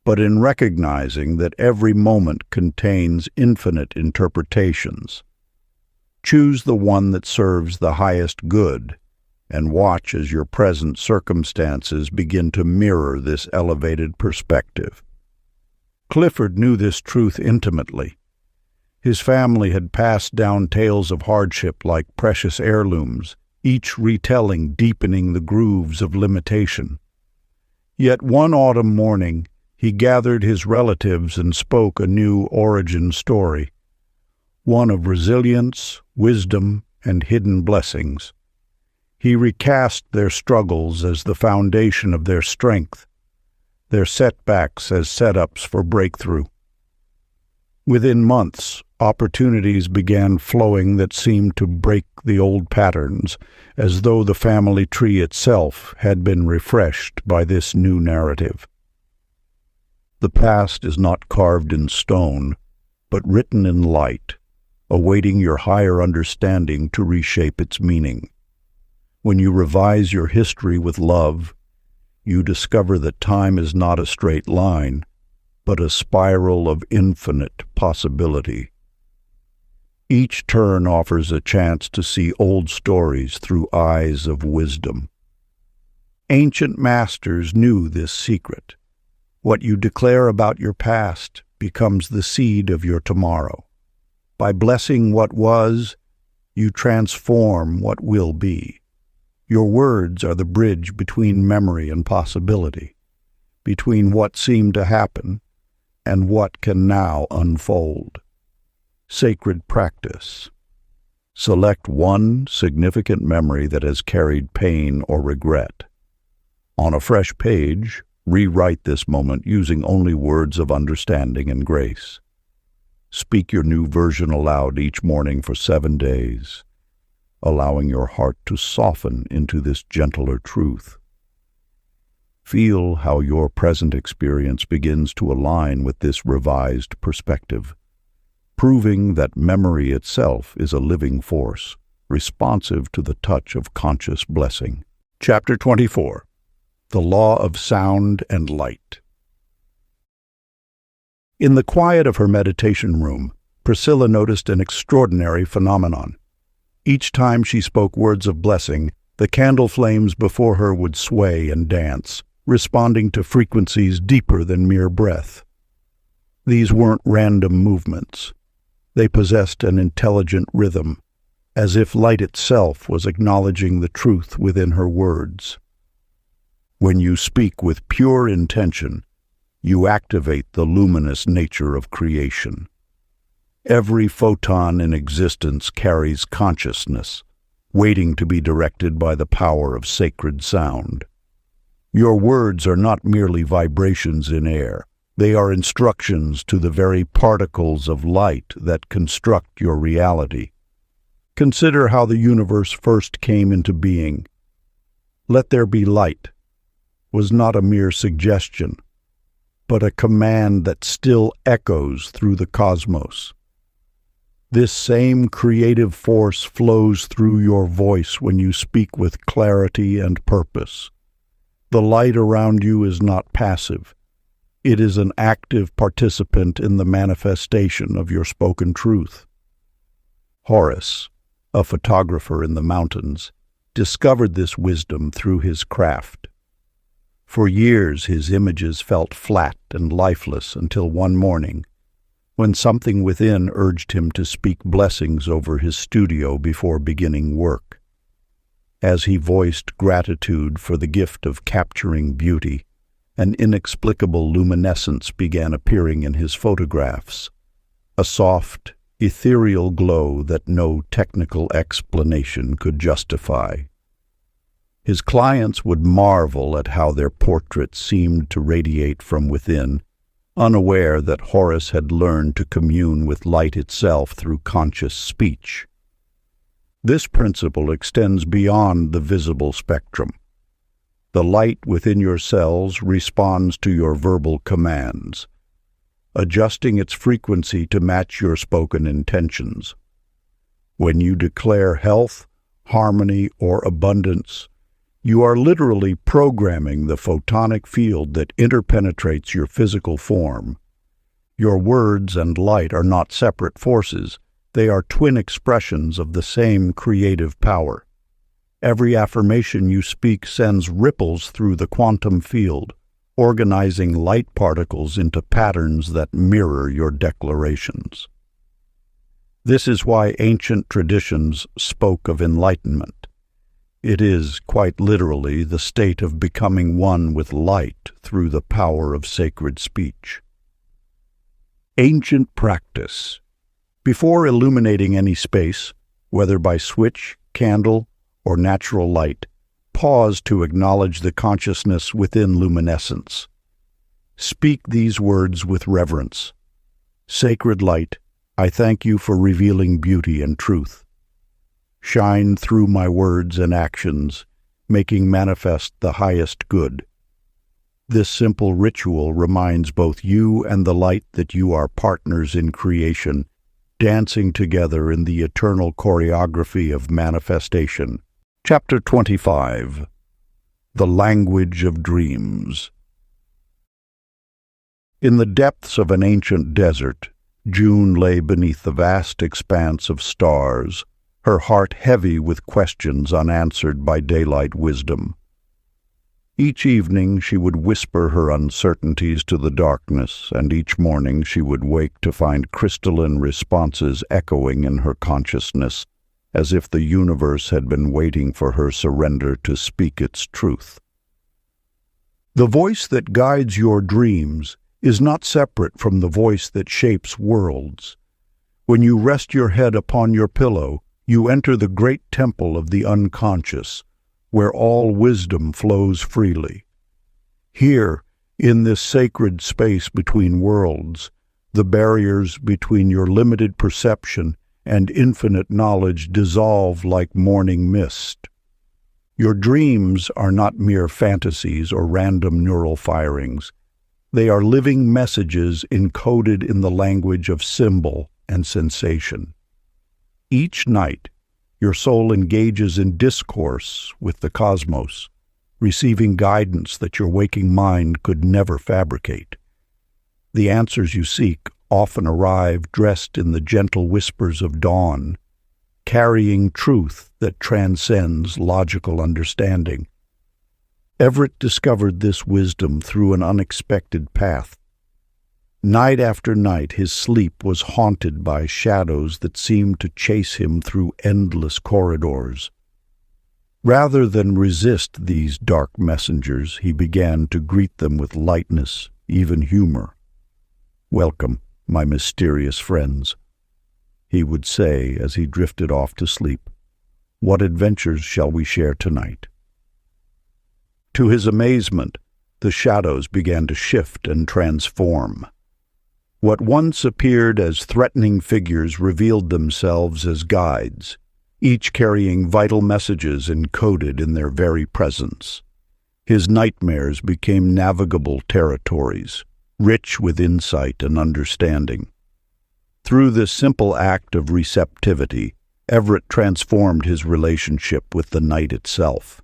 but in recognizing that every moment contains infinite interpretations. Choose the one that serves the highest good, and watch as your present circumstances begin to mirror this elevated perspective. Clifford knew this truth intimately. His family had passed down tales of hardship like precious heirlooms, each retelling deepening the grooves of limitation. Yet one autumn morning, he gathered his relatives and spoke a new origin story, one of resilience, wisdom, and hidden blessings. He recast their struggles as the foundation of their strength, their setbacks as setups for breakthrough. Within months, opportunities began flowing that seemed to break the old patterns, as though the family tree itself had been refreshed by this new narrative. The past is not carved in stone, but written in light, awaiting your higher understanding to reshape its meaning. When you revise your history with love, you discover that time is not a straight line, but a spiral of infinite possibility. Each turn offers a chance to see old stories through eyes of wisdom. Ancient masters knew this secret. What you declare about your past becomes the seed of your tomorrow. By blessing what was, you transform what will be. Your words are the bridge between memory and possibility, between what seemed to happen and what can now unfold. Sacred practice. Select one significant memory that has carried pain or regret. On a fresh page, rewrite this moment using only words of understanding and grace. Speak your new version aloud each morning for 7 days. allowing your heart to soften into this gentler truth. Feel how your present experience begins to align with this revised perspective, proving that memory itself is a living force, responsive to the touch of conscious blessing. Chapter 24. The Law of Sound and Light. In the quiet of her meditation room, Priscilla noticed an extraordinary phenomenon. Each time she spoke words of blessing, the candle flames before her would sway and dance, responding to frequencies deeper than mere breath. These weren't random movements. They possessed an intelligent rhythm, as if light itself was acknowledging the truth within her words. When you speak with pure intention, you activate the luminous nature of creation. Every photon in existence carries consciousness, waiting to be directed by the power of sacred sound. Your words are not merely vibrations in air. They are instructions to the very particles of light that construct your reality. Consider how the universe first came into being. "Let there be light" was not a mere suggestion, but a command that still echoes through the cosmos. This same creative force flows through your voice when you speak with clarity and purpose. The light around you is not passive. It is an active participant in the manifestation of your spoken truth. Horace, a photographer in the mountains, discovered this wisdom through his craft. For years his images felt flat and lifeless until one morning, when something within urged him to speak blessings over his studio before beginning work. As he voiced gratitude for the gift of capturing beauty, an inexplicable luminescence began appearing in his photographs, a soft, ethereal glow that no technical explanation could justify. His clients would marvel at how their portraits seemed to radiate from within, unaware that Horace had learned to commune with light itself through conscious speech. This principle extends beyond the visible spectrum. The light within your cells responds to your verbal commands, adjusting its frequency to match your spoken intentions. When you declare health, harmony, or abundance, you are literally programming the photonic field that interpenetrates your physical form. Your words and light are not separate forces. They are twin expressions of the same creative power. Every affirmation you speak sends ripples through the quantum field, organizing light particles into patterns that mirror your declarations. This is why ancient traditions spoke of enlightenment. It is, quite literally, the state of becoming one with light through the power of sacred speech. Ancient practice. Before illuminating any space, whether by switch, candle, or natural light, pause to acknowledge the consciousness within luminescence. Speak these words with reverence. Sacred light, I thank you for revealing beauty and truth. Shine through my words and actions, making manifest the highest good. This simple ritual reminds both you and the light that you are partners in creation, dancing together in the eternal choreography of manifestation. Chapter 25. The Language of Dreams. In the depths of an ancient desert, June lay beneath the vast expanse of stars, her heart heavy with questions unanswered by daylight wisdom. Each evening she would whisper her uncertainties to the darkness, and each morning she would wake to find crystalline responses echoing in her consciousness, as if the universe had been waiting for her surrender to speak its truth. The voice that guides your dreams is not separate from the voice that shapes worlds. When you rest your head upon your pillow, you enter the great temple of the unconscious, where all wisdom flows freely. Here, in this sacred space between worlds, the barriers between your limited perception and infinite knowledge dissolve like morning mist. Your dreams are not mere fantasies or random neural firings. They are living messages encoded in the language of symbol and sensation. Each night, your soul engages in discourse with the cosmos, receiving guidance that your waking mind could never fabricate. The answers you seek often arrive dressed in the gentle whispers of dawn, carrying truth that transcends logical understanding. Everett discovered this wisdom through an unexpected path. Night after night, his sleep was haunted by shadows that seemed to chase him through endless corridors. Rather than resist these dark messengers, he began to greet them with lightness, even humor. "Welcome, my mysterious friends," he would say as he drifted off to sleep. "What adventures shall we share tonight?" To his amazement, the shadows began to shift and transform. What once appeared as threatening figures revealed themselves as guides, each carrying vital messages encoded in their very presence. His nightmares became navigable territories, rich with insight and understanding. Through this simple act of receptivity, Everett transformed his relationship with the night itself.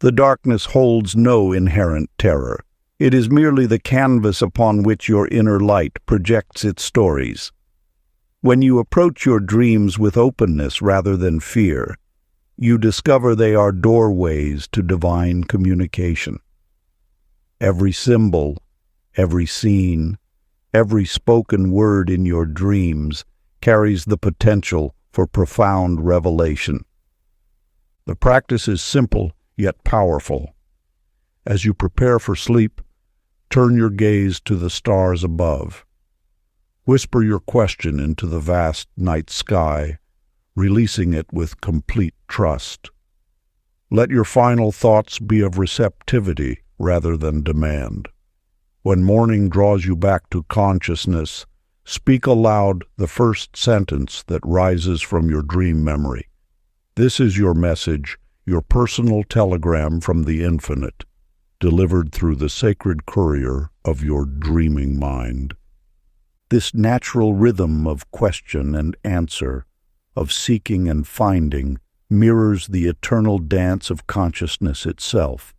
The darkness holds no inherent terror. It is merely the canvas upon which your inner light projects its stories. When you approach your dreams with openness rather than fear, you discover they are doorways to divine communication. Every symbol, every scene, every spoken word in your dreams carries the potential for profound revelation. The practice is simple yet powerful. As you prepare for sleep, turn your gaze to the stars above. Whisper your question into the vast night sky, releasing it with complete trust. Let your final thoughts be of receptivity rather than demand. When morning draws you back to consciousness, speak aloud the first sentence that rises from your dream memory. This is your message, your personal telegram from the infinite, delivered through the sacred courier of your dreaming mind. This natural rhythm of question and answer, of seeking and finding, mirrors the eternal dance of consciousness itself.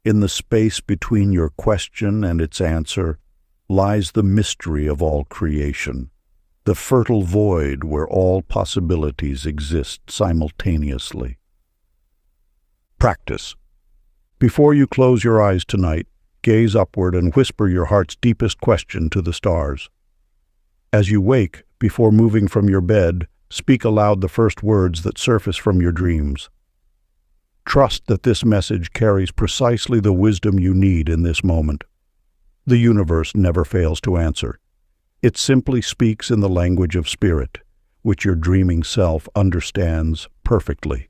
In the space between your question and its answer lies the mystery of all creation, the fertile void where all possibilities exist simultaneously. Practice. Before you close your eyes tonight, gaze upward and whisper your heart's deepest question to the stars. As you wake, before moving from your bed, speak aloud the first words that surface from your dreams. Trust that this message carries precisely the wisdom you need in this moment. The universe never fails to answer. It simply speaks in the language of spirit, which your dreaming self understands perfectly.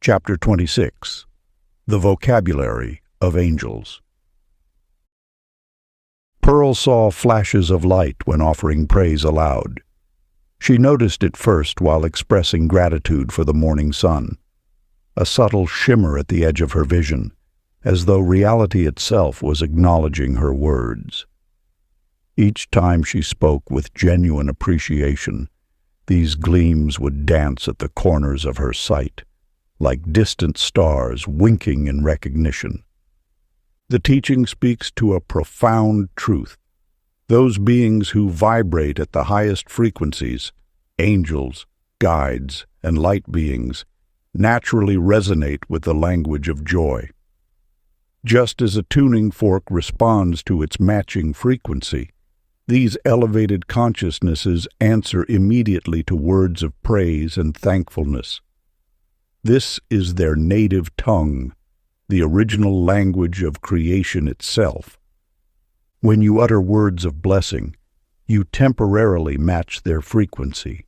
Chapter 26. The Vocabulary of Angels. Pearl saw flashes of light when offering praise aloud. She noticed it first while expressing gratitude for the morning sun, a subtle shimmer at the edge of her vision, as though reality itself was acknowledging her words. Each time she spoke with genuine appreciation, these gleams would dance at the corners of her sight, like distant stars winking in recognition. The teaching speaks to a profound truth. Those beings who vibrate at the highest frequencies, angels, guides, and light beings, naturally resonate with the language of joy. Just as a tuning fork responds to its matching frequency, these elevated consciousnesses answer immediately to words of praise and thankfulness. This is their native tongue, the original language of creation itself. When you utter words of blessing, you temporarily match their frequency.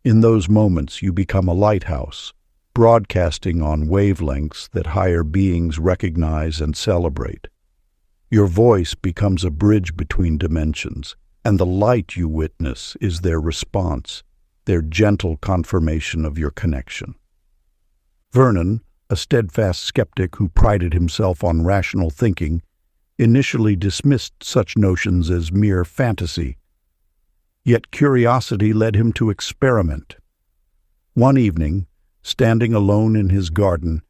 In those moments, you become a lighthouse, broadcasting on wavelengths that higher beings recognize and celebrate. Your voice becomes a bridge between dimensions, and the light you witness is their response, their gentle confirmation of your connection. Vernon, a steadfast skeptic who prided himself on rational thinking, initially dismissed such notions as mere fantasy. Yet curiosity led him to experiment. One evening, standing alone in his garden,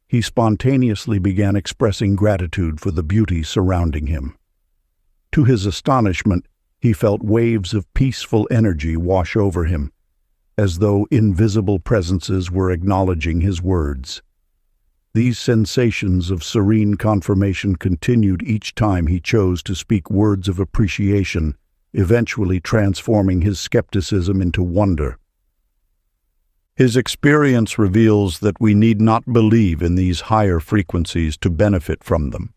he spontaneously began expressing gratitude for the beauty surrounding him. To his astonishment, he felt waves of peaceful energy wash over him, as though invisible presences were acknowledging his words. These sensations of serene confirmation continued each time he chose to speak words of appreciation, eventually transforming his skepticism into wonder. His experience reveals that we need not believe in these higher frequencies to benefit from them.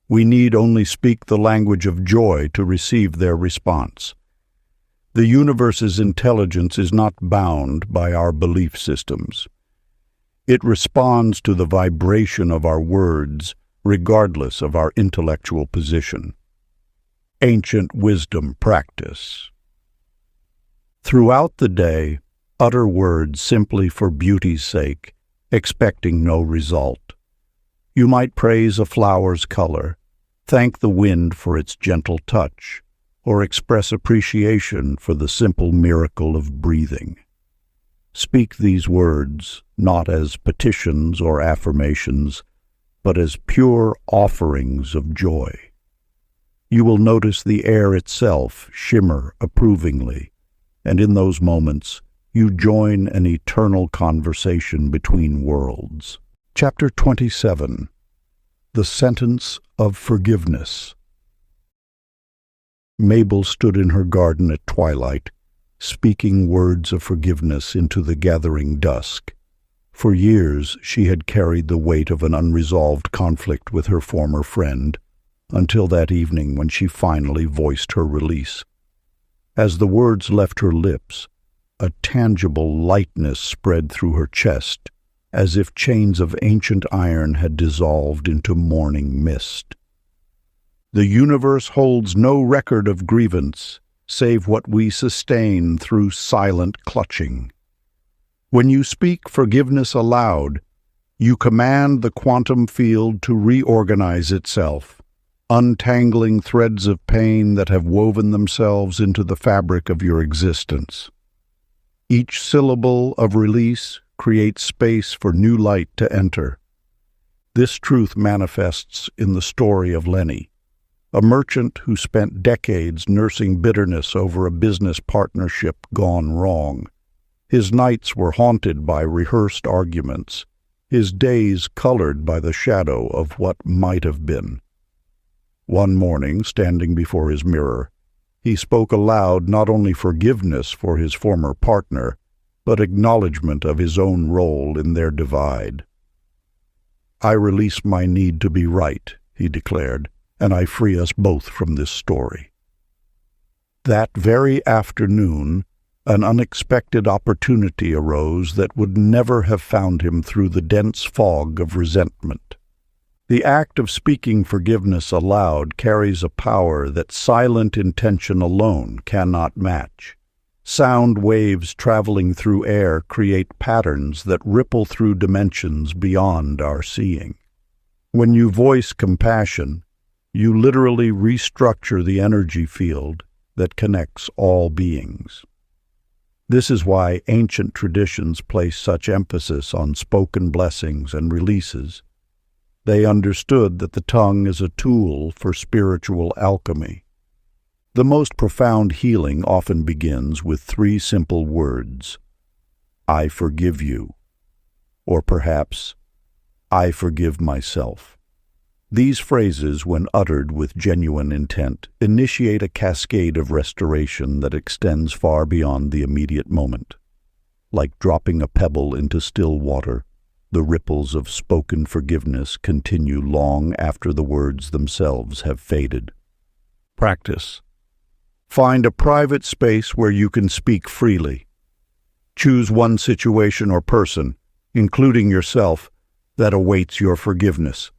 We need only speak the language of joy to receive their response. The universe's intelligence is not bound by our belief systems. It responds to the vibration of our words, regardless of our intellectual position. Ancient wisdom practice. Throughout the day, utter words simply for beauty's sake, expecting no result. You might praise a flower's color, thank the wind for its gentle touch, or express appreciation for the simple miracle of breathing. Speak these words not as petitions or affirmations, but as pure offerings of joy. You will notice the air itself shimmer approvingly, and in those moments, you join an eternal conversation between worlds. Chapter 27. The Sentence of Forgiveness. Mabel stood in her garden at twilight, speaking words of forgiveness into the gathering dusk. For years she had carried the weight of an unresolved conflict with her former friend, until that evening when she finally voiced her release. As the words left her lips, a tangible lightness spread through her chest, as if chains of ancient iron had dissolved into morning mist. The universe holds no record of grievance, save what we sustain through silent clutching. When you speak forgiveness aloud, you command the quantum field to reorganize itself, untangling threads of pain that have woven themselves into the fabric of your existence. Each syllable of release creates space for new light to enter. This truth manifests in the story of Lenny, a merchant who spent decades nursing bitterness over a business partnership gone wrong. His nights were haunted by rehearsed arguments, his days colored by the shadow of what might have been. One morning, standing before his mirror, he spoke aloud not only forgiveness for his former partner, but acknowledgement of his own role in their divide. "I release my need to be right," he declared, "and I free us both from this story." That very afternoon, an unexpected opportunity arose that would never have found him through the dense fog of resentment. The act of speaking forgiveness aloud carries a power that silent intention alone cannot match. Sound waves traveling through air create patterns that ripple through dimensions beyond our seeing. When you voice compassion, you literally restructure the energy field that connects all beings. This is why ancient traditions place such emphasis on spoken blessings and releases. They understood that the tongue is a tool for spiritual alchemy. The most profound healing often begins with 3 simple words: "I forgive you," or perhaps, "I forgive myself." These phrases, when uttered with genuine intent, initiate a cascade of restoration that extends far beyond the immediate moment. Like dropping a pebble into still water, the ripples of spoken forgiveness continue long after the words themselves have faded. Practice. Find a private space where you can speak freely. Choose one situation or person, including yourself, that awaits your forgiveness.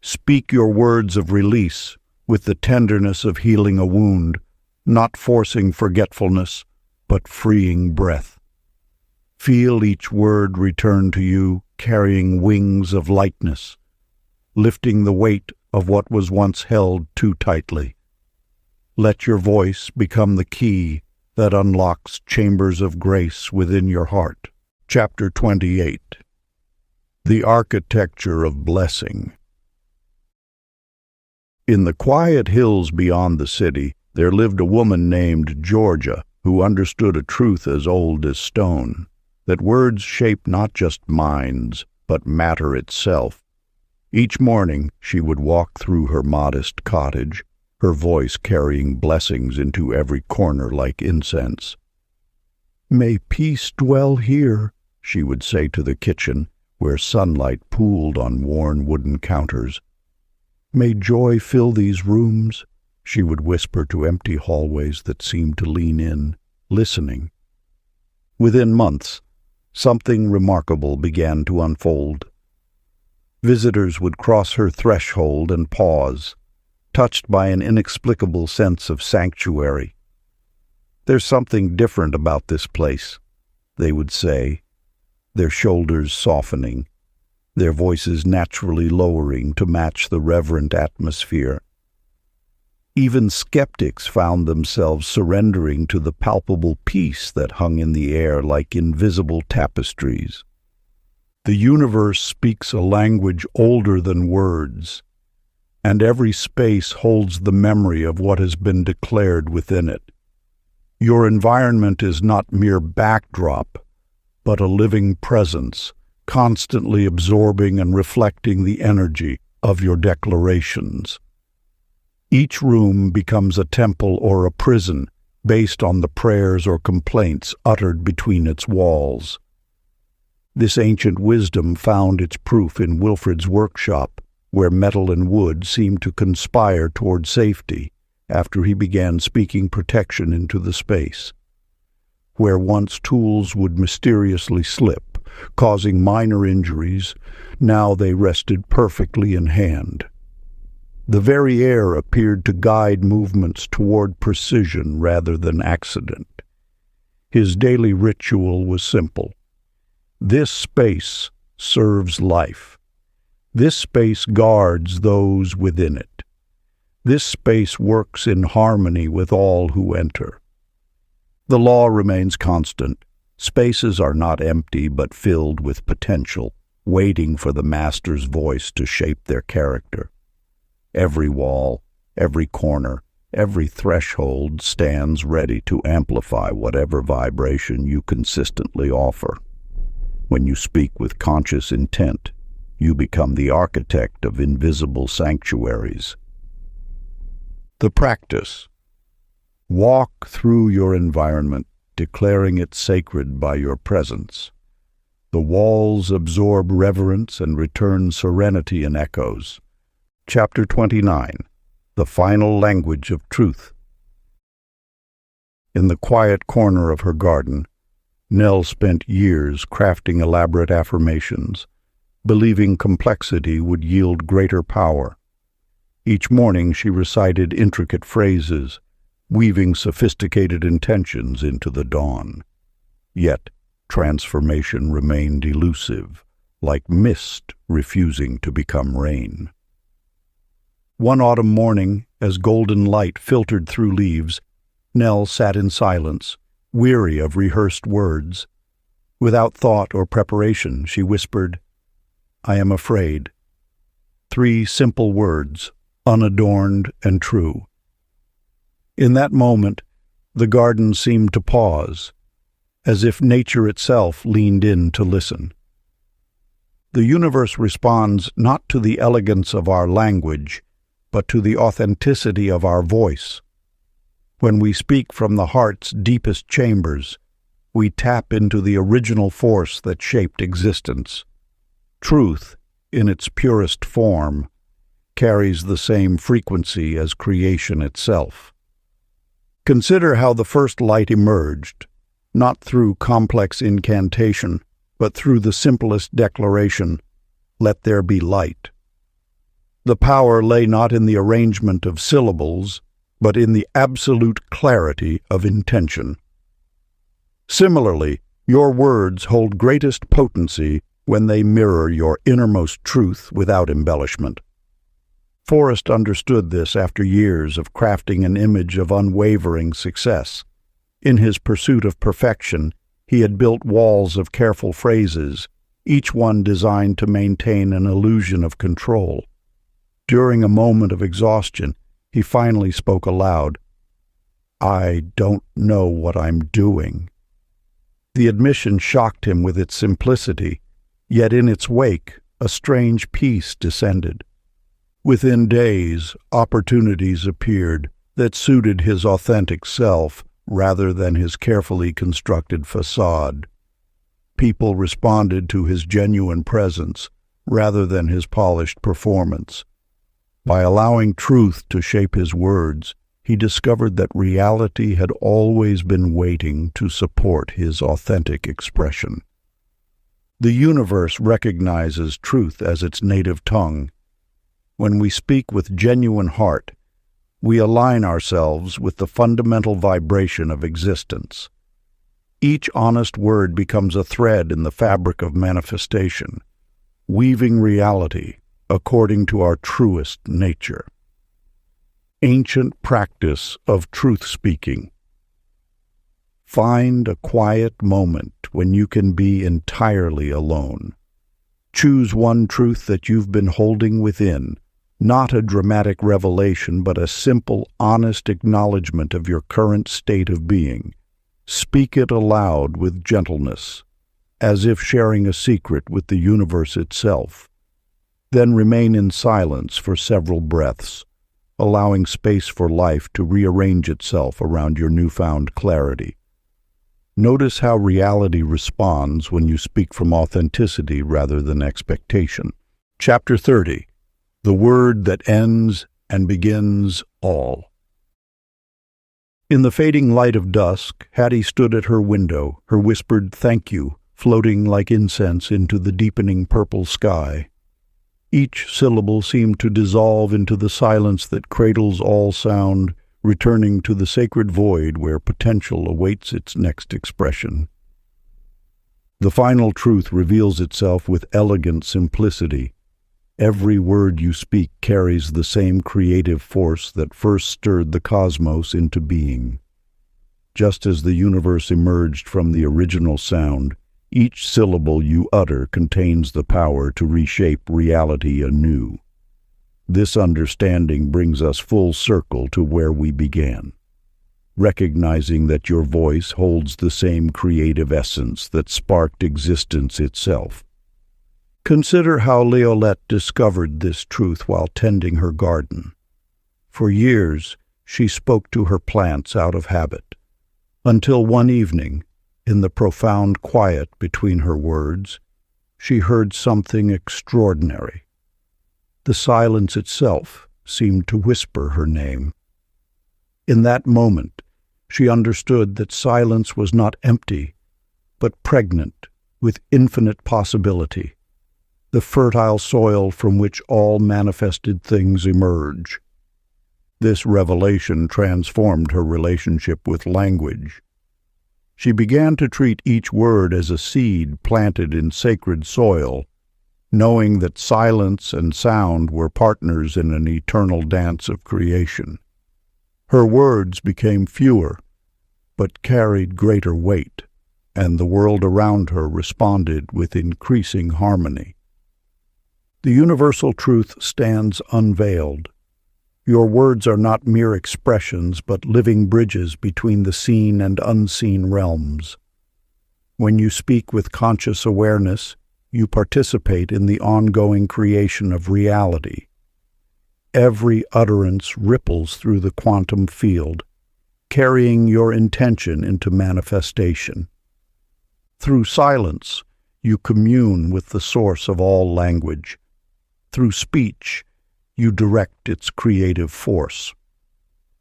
Speak your words of release with the tenderness of healing a wound, not forcing forgetfulness, but freeing breath. Feel each word return to you, carrying wings of lightness, lifting the weight of what was once held too tightly. Let your voice become the key that unlocks chambers of grace within your heart. Chapter 28. The Architecture of Blessing. In the quiet hills beyond the city, there lived a woman named Georgia who understood a truth as old as stone, that words shape not just minds, but matter itself. Each morning she would walk through her modest cottage, her voice carrying blessings into every corner like incense. "May peace dwell here," she would say to the kitchen, where sunlight pooled on worn wooden counters. "May joy fill these rooms," she would whisper to empty hallways that seemed to lean in, listening. Within months, something remarkable began to unfold. Visitors would cross her threshold and pause, touched by an inexplicable sense of sanctuary. "There's something different about this place," they would say, their shoulders softening, their voices naturally lowering to match the reverent atmosphere. Even skeptics found themselves surrendering to the palpable peace that hung in the air like invisible tapestries. The universe speaks a language older than words, and every space holds the memory of what has been declared within it. Your environment is not mere backdrop, but a living presence, constantly absorbing and reflecting the energy of your declarations. Each room becomes a temple or a prison based on the prayers or complaints uttered between its walls. This ancient wisdom found its proof in Wilfred's workshop, where metal and wood seemed to conspire toward safety after he began speaking protection into the space. Where once tools would mysteriously slip, causing minor injuries, now they rested perfectly in hand. The very air appeared to guide movements toward precision rather than accident. His daily ritual was simple. This space serves life. This space guards those within it. This space works in harmony with all who enter. The law remains constant. Spaces are not empty but filled with potential, waiting for the master's voice to shape their character. Every wall, every corner, every threshold stands ready to amplify whatever vibration you consistently offer. When you speak with conscious intent, you become the architect of invisible sanctuaries. The practice. Walk through your environment, declaring it sacred by your presence. The walls absorb reverence and return serenity in echoes. Chapter 29. The Final Language of Truth. In the quiet corner of her garden, Nell spent years crafting elaborate affirmations, believing complexity would yield greater power. Each morning she recited intricate phrases, weaving sophisticated intentions into the dawn. Yet transformation remained elusive, like mist refusing to become rain. One autumn morning, as golden light filtered through leaves, Nell sat in silence, weary of rehearsed words. Without thought or preparation, she whispered, "I am afraid." 3 simple words, unadorned and true. In that moment, the garden seemed to pause, as if nature itself leaned in to listen. The universe responds not to the elegance of our language, but to the authenticity of our voice. When we speak from the heart's deepest chambers, we tap into the original force that shaped existence. Truth, in its purest form, carries the same frequency as creation itself. Consider how the first light emerged, not through complex incantation, but through the simplest declaration, "Let there be light." The power lay not in the arrangement of syllables, but in the absolute clarity of intention. Similarly, your words hold greatest potency when they mirror your innermost truth without embellishment. Forrest understood this after years of crafting an image of unwavering success. In his pursuit of perfection, he had built walls of careful phrases, each one designed to maintain an illusion of control. During a moment of exhaustion, he finally spoke aloud. "I don't know what I'm doing." The admission shocked him with its simplicity, yet in its wake, a strange peace descended. Within days, opportunities appeared that suited his authentic self rather than his carefully constructed facade. People responded to his genuine presence rather than his polished performance. By allowing truth to shape his words, he discovered that reality had always been waiting to support his authentic expression. The universe recognizes truth as its native tongue. When we speak with genuine heart, we align ourselves with the fundamental vibration of existence. Each honest word becomes a thread in the fabric of manifestation, weaving reality according to our truest nature. Ancient practice of truth-speaking. Find a quiet moment when you can be entirely alone. Choose one truth that you've been holding within, not a dramatic revelation, but a simple, honest acknowledgement of your current state of being. Speak it aloud with gentleness, as if sharing a secret with the universe itself. Then remain in silence for several breaths, allowing space for life to rearrange itself around your newfound clarity. Notice how reality responds when you speak from authenticity rather than expectation. Chapter 30. The word that ends and begins all. In the fading light of dusk, Hattie stood at her window, her whispered "thank you" floating like incense into the deepening purple sky. Each syllable seemed to dissolve into the silence that cradles all sound, returning to the sacred void where potential awaits its next expression. The final truth reveals itself with elegant simplicity. Every word you speak carries the same creative force that first stirred the cosmos into being. Just as the universe emerged from the original sound, each syllable you utter contains the power to reshape reality anew. This understanding brings us full circle to where we began, recognizing that your voice holds the same creative essence that sparked existence itself. Consider how Leolette discovered this truth while tending her garden. For years, she spoke to her plants out of habit, until one evening, in the profound quiet between her words, she heard something extraordinary. The silence itself seemed to whisper her name. In that moment, she understood that silence was not empty, but pregnant with infinite possibility, the fertile soil from which all manifested things emerge. This revelation transformed her relationship with language. She began to treat each word as a seed planted in sacred soil, knowing that silence and sound were partners in an eternal dance of creation. Her words became fewer, but carried greater weight, and the world around her responded with increasing harmony. The universal truth stands unveiled. Your words are not mere expressions, but living bridges between the seen and unseen realms. When you speak with conscious awareness, you participate in the ongoing creation of reality. Every utterance ripples through the quantum field, carrying your intention into manifestation. Through silence, you commune with the source of all language. Through speech, you direct its creative force.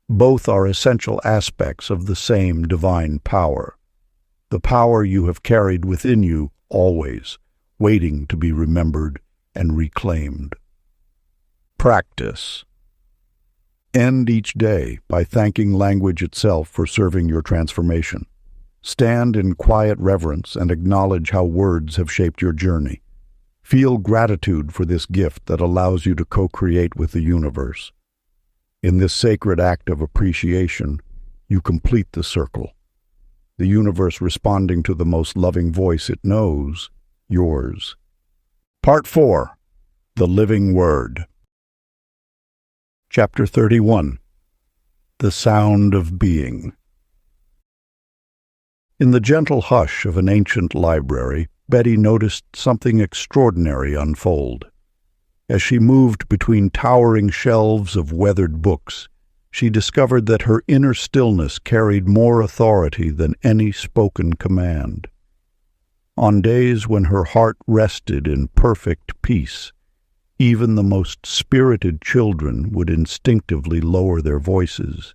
Both are essential aspects of the same divine power, the power you have carried within you always, waiting to be remembered and reclaimed. Practice. End each day by thanking language itself for serving your transformation. Stand in quiet reverence and acknowledge how words have shaped your journey. Feel gratitude for this gift that allows you to co-create with the universe. In this sacred act of appreciation, you complete the circle. The universe responding to the most loving voice it knows, yours. Part 4. The Living Word. Chapter 31. The Sound of Being. In the gentle hush of an ancient library, Betty noticed something extraordinary unfold. As she moved between towering shelves of weathered books, she discovered that her inner stillness carried more authority than any spoken command. On days when her heart rested in perfect peace, even the most spirited children would instinctively lower their voices,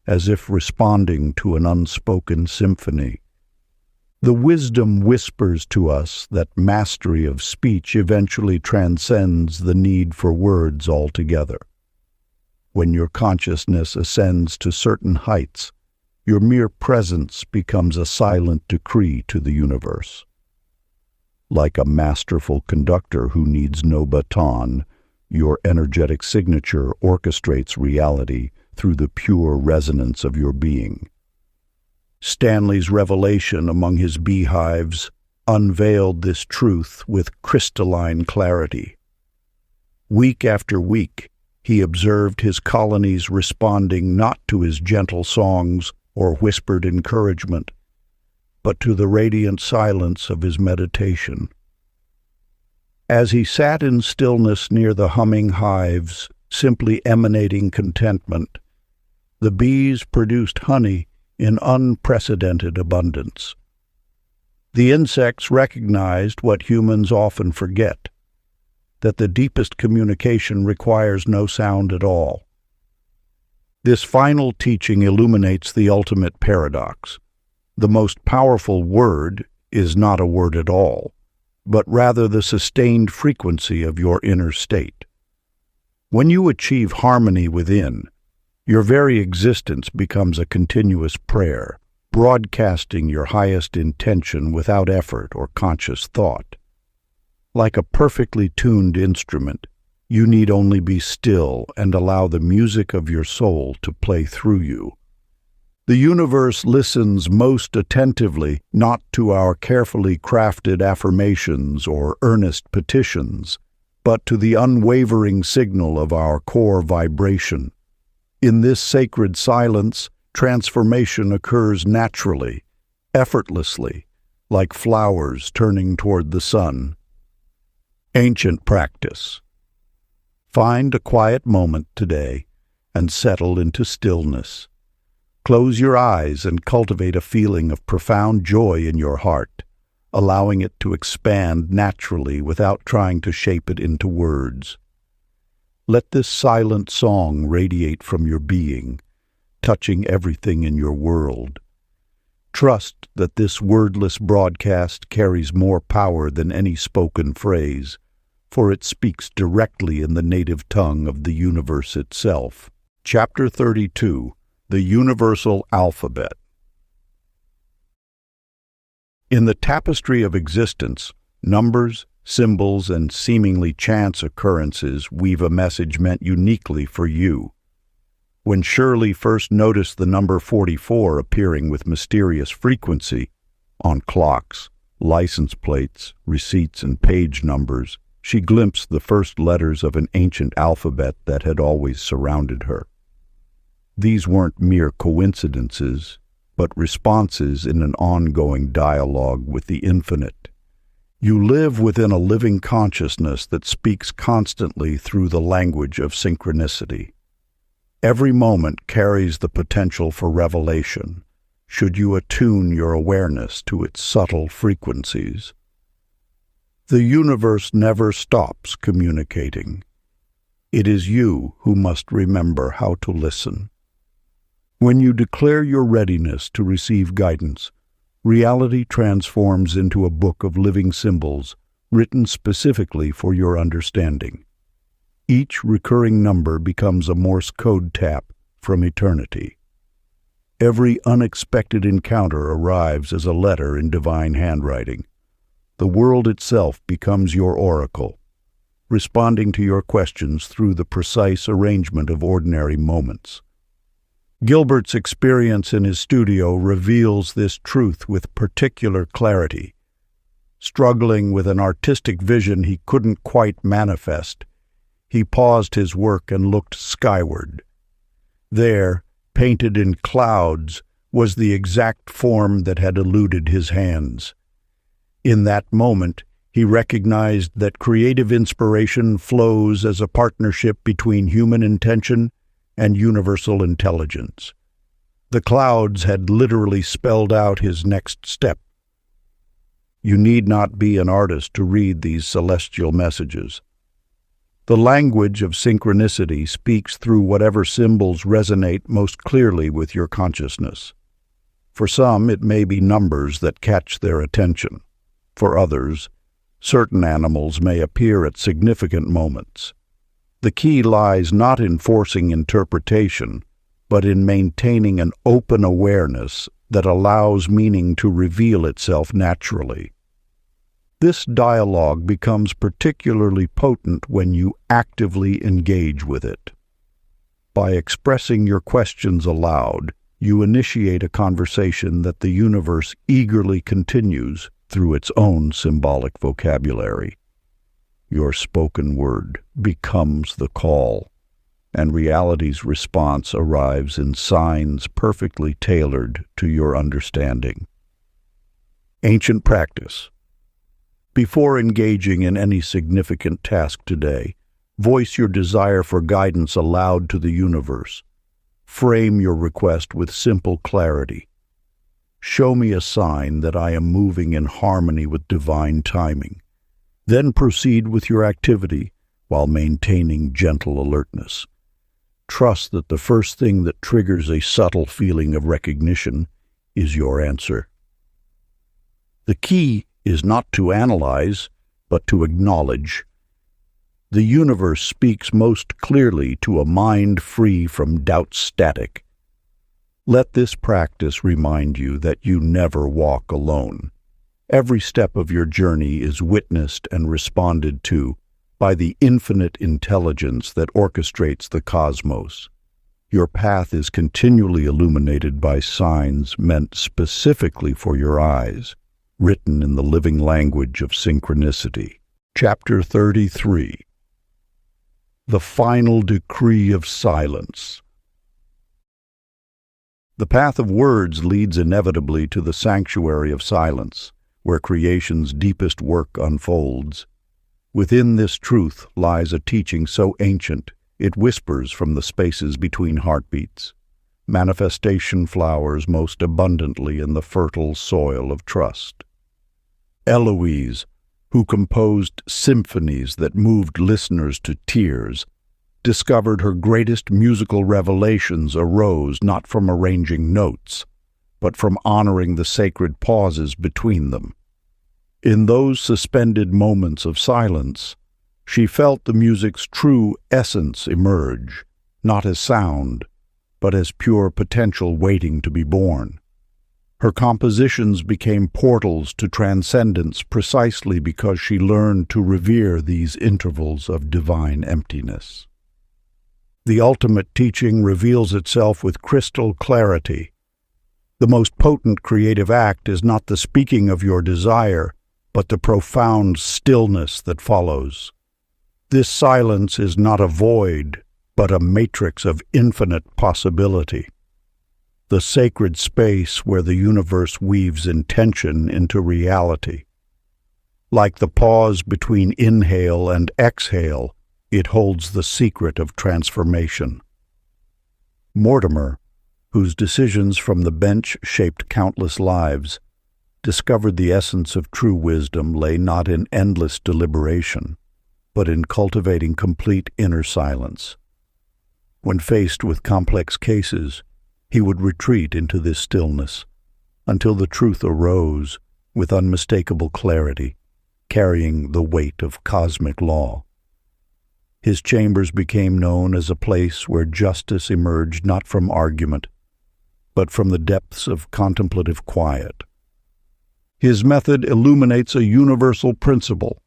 as if responding to an unspoken symphony. The wisdom whispers to us that mastery of speech eventually transcends the need for words altogether. When your consciousness ascends to certain heights, your mere presence becomes a silent decree to the universe. Like a masterful conductor who needs no baton, your energetic signature orchestrates reality through the pure resonance of your being. Stanley's revelation among his beehives unveiled this truth with crystalline clarity. Week after week, he observed his colonies responding not to his gentle songs or whispered encouragement, but to the radiant silence of his meditation. As he sat in stillness near the humming hives, simply emanating contentment, the bees produced honey in unprecedented abundance. The insects recognized what humans often forget, that the deepest communication requires no sound at all. This final teaching illuminates the ultimate paradox. The most powerful word is not a word at all, but rather the sustained frequency of your inner state. When you achieve harmony within, your very existence becomes a continuous prayer, broadcasting your highest intention without effort or conscious thought. Like a perfectly tuned instrument, you need only be still and allow the music of your soul to play through you. The universe listens most attentively not to our carefully crafted affirmations or earnest petitions, but to the unwavering signal of our core vibration. In this sacred silence, transformation occurs naturally, effortlessly, like flowers turning toward the sun. Ancient practice. Find a quiet moment today and settle into stillness. Close your eyes and cultivate a feeling of profound joy in your heart, allowing it to expand naturally without trying to shape it into words. Let this silent song radiate from your being, touching everything in your world. Trust that this wordless broadcast carries more power than any spoken phrase, for it speaks directly in the native tongue of the universe itself. Chapter 32. The Universal Alphabet. In the tapestry of existence, numbers, symbols, and seemingly chance occurrences weave a message meant uniquely for you. When Shirley first noticed the number 44 appearing with mysterious frequency on clocks, license plates, receipts, and page numbers, she glimpsed the first letters of an ancient alphabet that had always surrounded her. These weren't mere coincidences, but responses in an ongoing dialogue with the infinite. You live within a living consciousness that speaks constantly through the language of synchronicity. Every moment carries the potential for revelation, should you attune your awareness to its subtle frequencies. The universe never stops communicating. It is you who must remember how to listen. When you declare your readiness to receive guidance, reality transforms into a book of living symbols written specifically for your understanding. Each recurring number becomes a Morse code tap from eternity. Every unexpected encounter arrives as a letter in divine handwriting. The world itself becomes your oracle, responding to your questions through the precise arrangement of ordinary moments. Gilbert's experience in his studio reveals this truth with particular clarity. Struggling with an artistic vision he couldn't quite manifest, he paused his work and looked skyward. There, painted in clouds, was the exact form that had eluded his hands. In that moment, he recognized that creative inspiration flows as a partnership between human intention and universal intelligence. The clouds had literally spelled out his next step. You need not be an artist to read these celestial messages. The language of synchronicity speaks through whatever symbols resonate most clearly with your consciousness. For some, it may be numbers that catch their attention. For others, certain animals may appear at significant moments. The key lies not in forcing interpretation, but in maintaining an open awareness that allows meaning to reveal itself naturally. This dialogue becomes particularly potent when you actively engage with it. By expressing your questions aloud, you initiate a conversation that the universe eagerly continues through its own symbolic vocabulary. Your spoken word becomes the call, and reality's response arrives in signs perfectly tailored to your understanding. Ancient practice. Before engaging in any significant task today, voice your desire for guidance aloud to the universe. Frame your request with simple clarity. Show me a sign that I am moving in harmony with divine timing. Then proceed with your activity while maintaining gentle alertness. Trust that the first thing that triggers a subtle feeling of recognition is your answer. The key is not to analyze, but to acknowledge. The universe speaks most clearly to a mind free from doubt static. Let this practice remind you that you never walk alone. Every step of your journey is witnessed and responded to by the infinite intelligence that orchestrates the cosmos. Your path is continually illuminated by signs meant specifically for your eyes, written in the living language of synchronicity. Chapter 33. The Final Decree of Silence. The path of words leads inevitably to the sanctuary of silence, where creation's deepest work unfolds. Within this truth lies a teaching so ancient it whispers from the spaces between heartbeats. Manifestation flowers most abundantly in the fertile soil of trust. Eloise, who composed symphonies that moved listeners to tears, discovered her greatest musical revelations arose not from arranging notes, but from honoring the sacred pauses between them. In those suspended moments of silence, she felt the music's true essence emerge, not as sound, but as pure potential waiting to be born. Her compositions became portals to transcendence precisely because she learned to revere these intervals of divine emptiness. The ultimate teaching reveals itself with crystal clarity. The most potent creative act is not the speaking of your desire, but the profound stillness that follows. This silence is not a void, but a matrix of infinite possibility. The sacred space where the universe weaves intention into reality. Like the pause between inhale and exhale, it holds the secret of transformation. Mortimer, whose decisions from the bench shaped countless lives, discovered the essence of true wisdom lay not in endless deliberation, but in cultivating complete inner silence. When faced with complex cases, he would retreat into this stillness until the truth arose with unmistakable clarity, carrying the weight of cosmic law. His chambers became known as a place where justice emerged not from argument, but from the depths of contemplative quiet. His method illuminates a universal principle.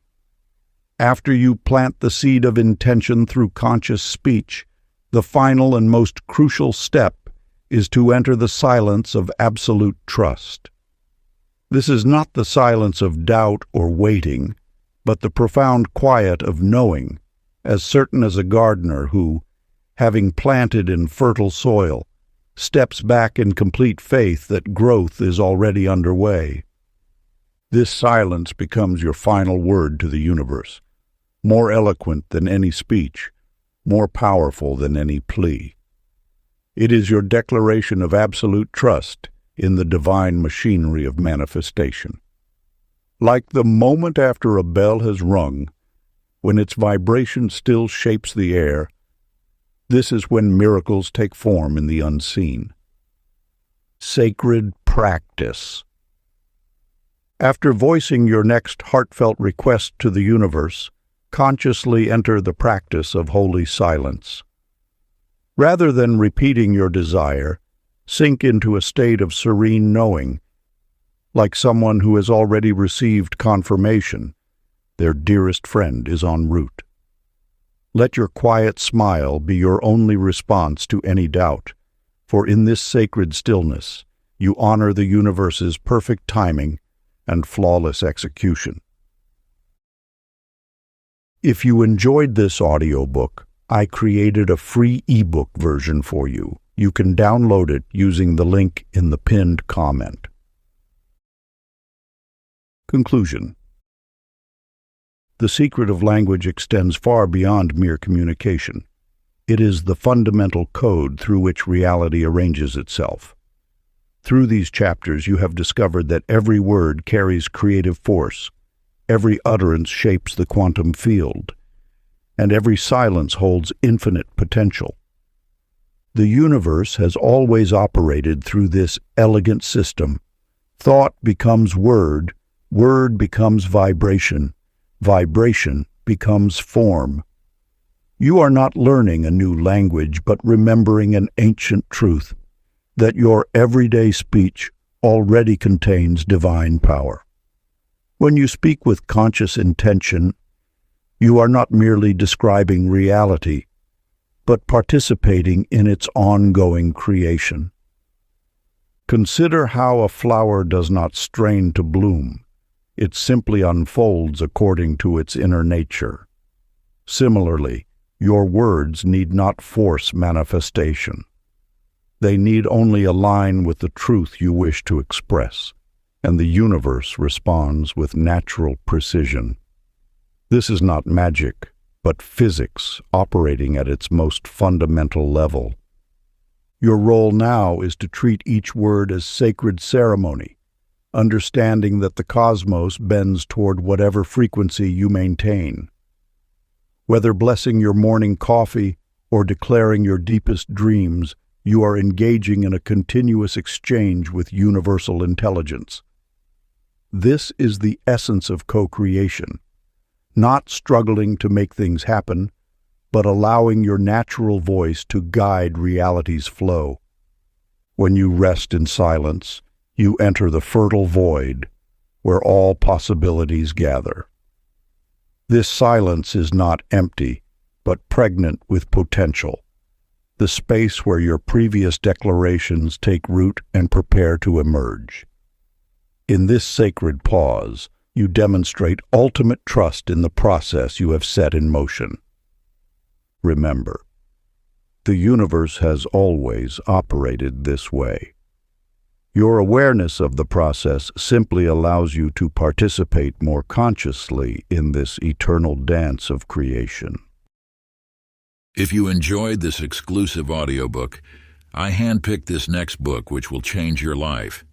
After you plant the seed of intention through conscious speech, the final and most crucial step is to enter the silence of absolute trust. This is not the silence of doubt or waiting, but the profound quiet of knowing, as certain as a gardener who, having planted in fertile soil, steps back in complete faith that growth is already underway. This silence becomes your final word to the universe, more eloquent than any speech, more powerful than any plea. It is your declaration of absolute trust in the divine machinery of manifestation. Like the moment after a bell has rung, when its vibration still shapes the air, this is when miracles take form in the unseen. Sacred practice. After voicing your next heartfelt request to the universe, consciously enter the practice of holy silence. Rather than repeating your desire, sink into a state of serene knowing, like someone who has already received confirmation their dearest friend is en route. Let your quiet smile be your only response to any doubt, for in this sacred stillness you honor the universe's perfect timing and flawless execution. If you enjoyed this audiobook, I created a free ebook version for you. You can download it using the link in the pinned comment. Conclusion. The secret of language extends far beyond mere communication. It is the fundamental code through which reality arranges itself. Through these chapters, you have discovered that every word carries creative force, every utterance shapes the quantum field, and every silence holds infinite potential. The universe has always operated through this elegant system. Thought becomes word, word becomes vibration, vibration becomes form. You are not learning a new language, but remembering an ancient truth, that your everyday speech already contains divine power. When you speak with conscious intention, you are not merely describing reality, but participating in its ongoing creation. Consider how a flower does not strain to bloom. It simply unfolds according to its inner nature. Similarly, your words need not force manifestation. They need only align with the truth you wish to express, and the universe responds with natural precision. This is not magic, but physics operating at its most fundamental level. Your role now is to treat each word as sacred ceremony, understanding that the cosmos bends toward whatever frequency you maintain. Whether blessing your morning coffee or declaring your deepest dreams, you are engaging in a continuous exchange with universal intelligence. This is the essence of co-creation, not struggling to make things happen, but allowing your natural voice to guide reality's flow. When you rest in silence, you enter the fertile void where all possibilities gather. This silence is not empty, but pregnant with potential, the space where your previous declarations take root and prepare to emerge. In this sacred pause, you demonstrate ultimate trust in the process you have set in motion. Remember, the universe has always operated this way. Your awareness of the process simply allows you to participate more consciously in this eternal dance of creation. If you enjoyed this exclusive audiobook, I handpicked this next book which will change your life.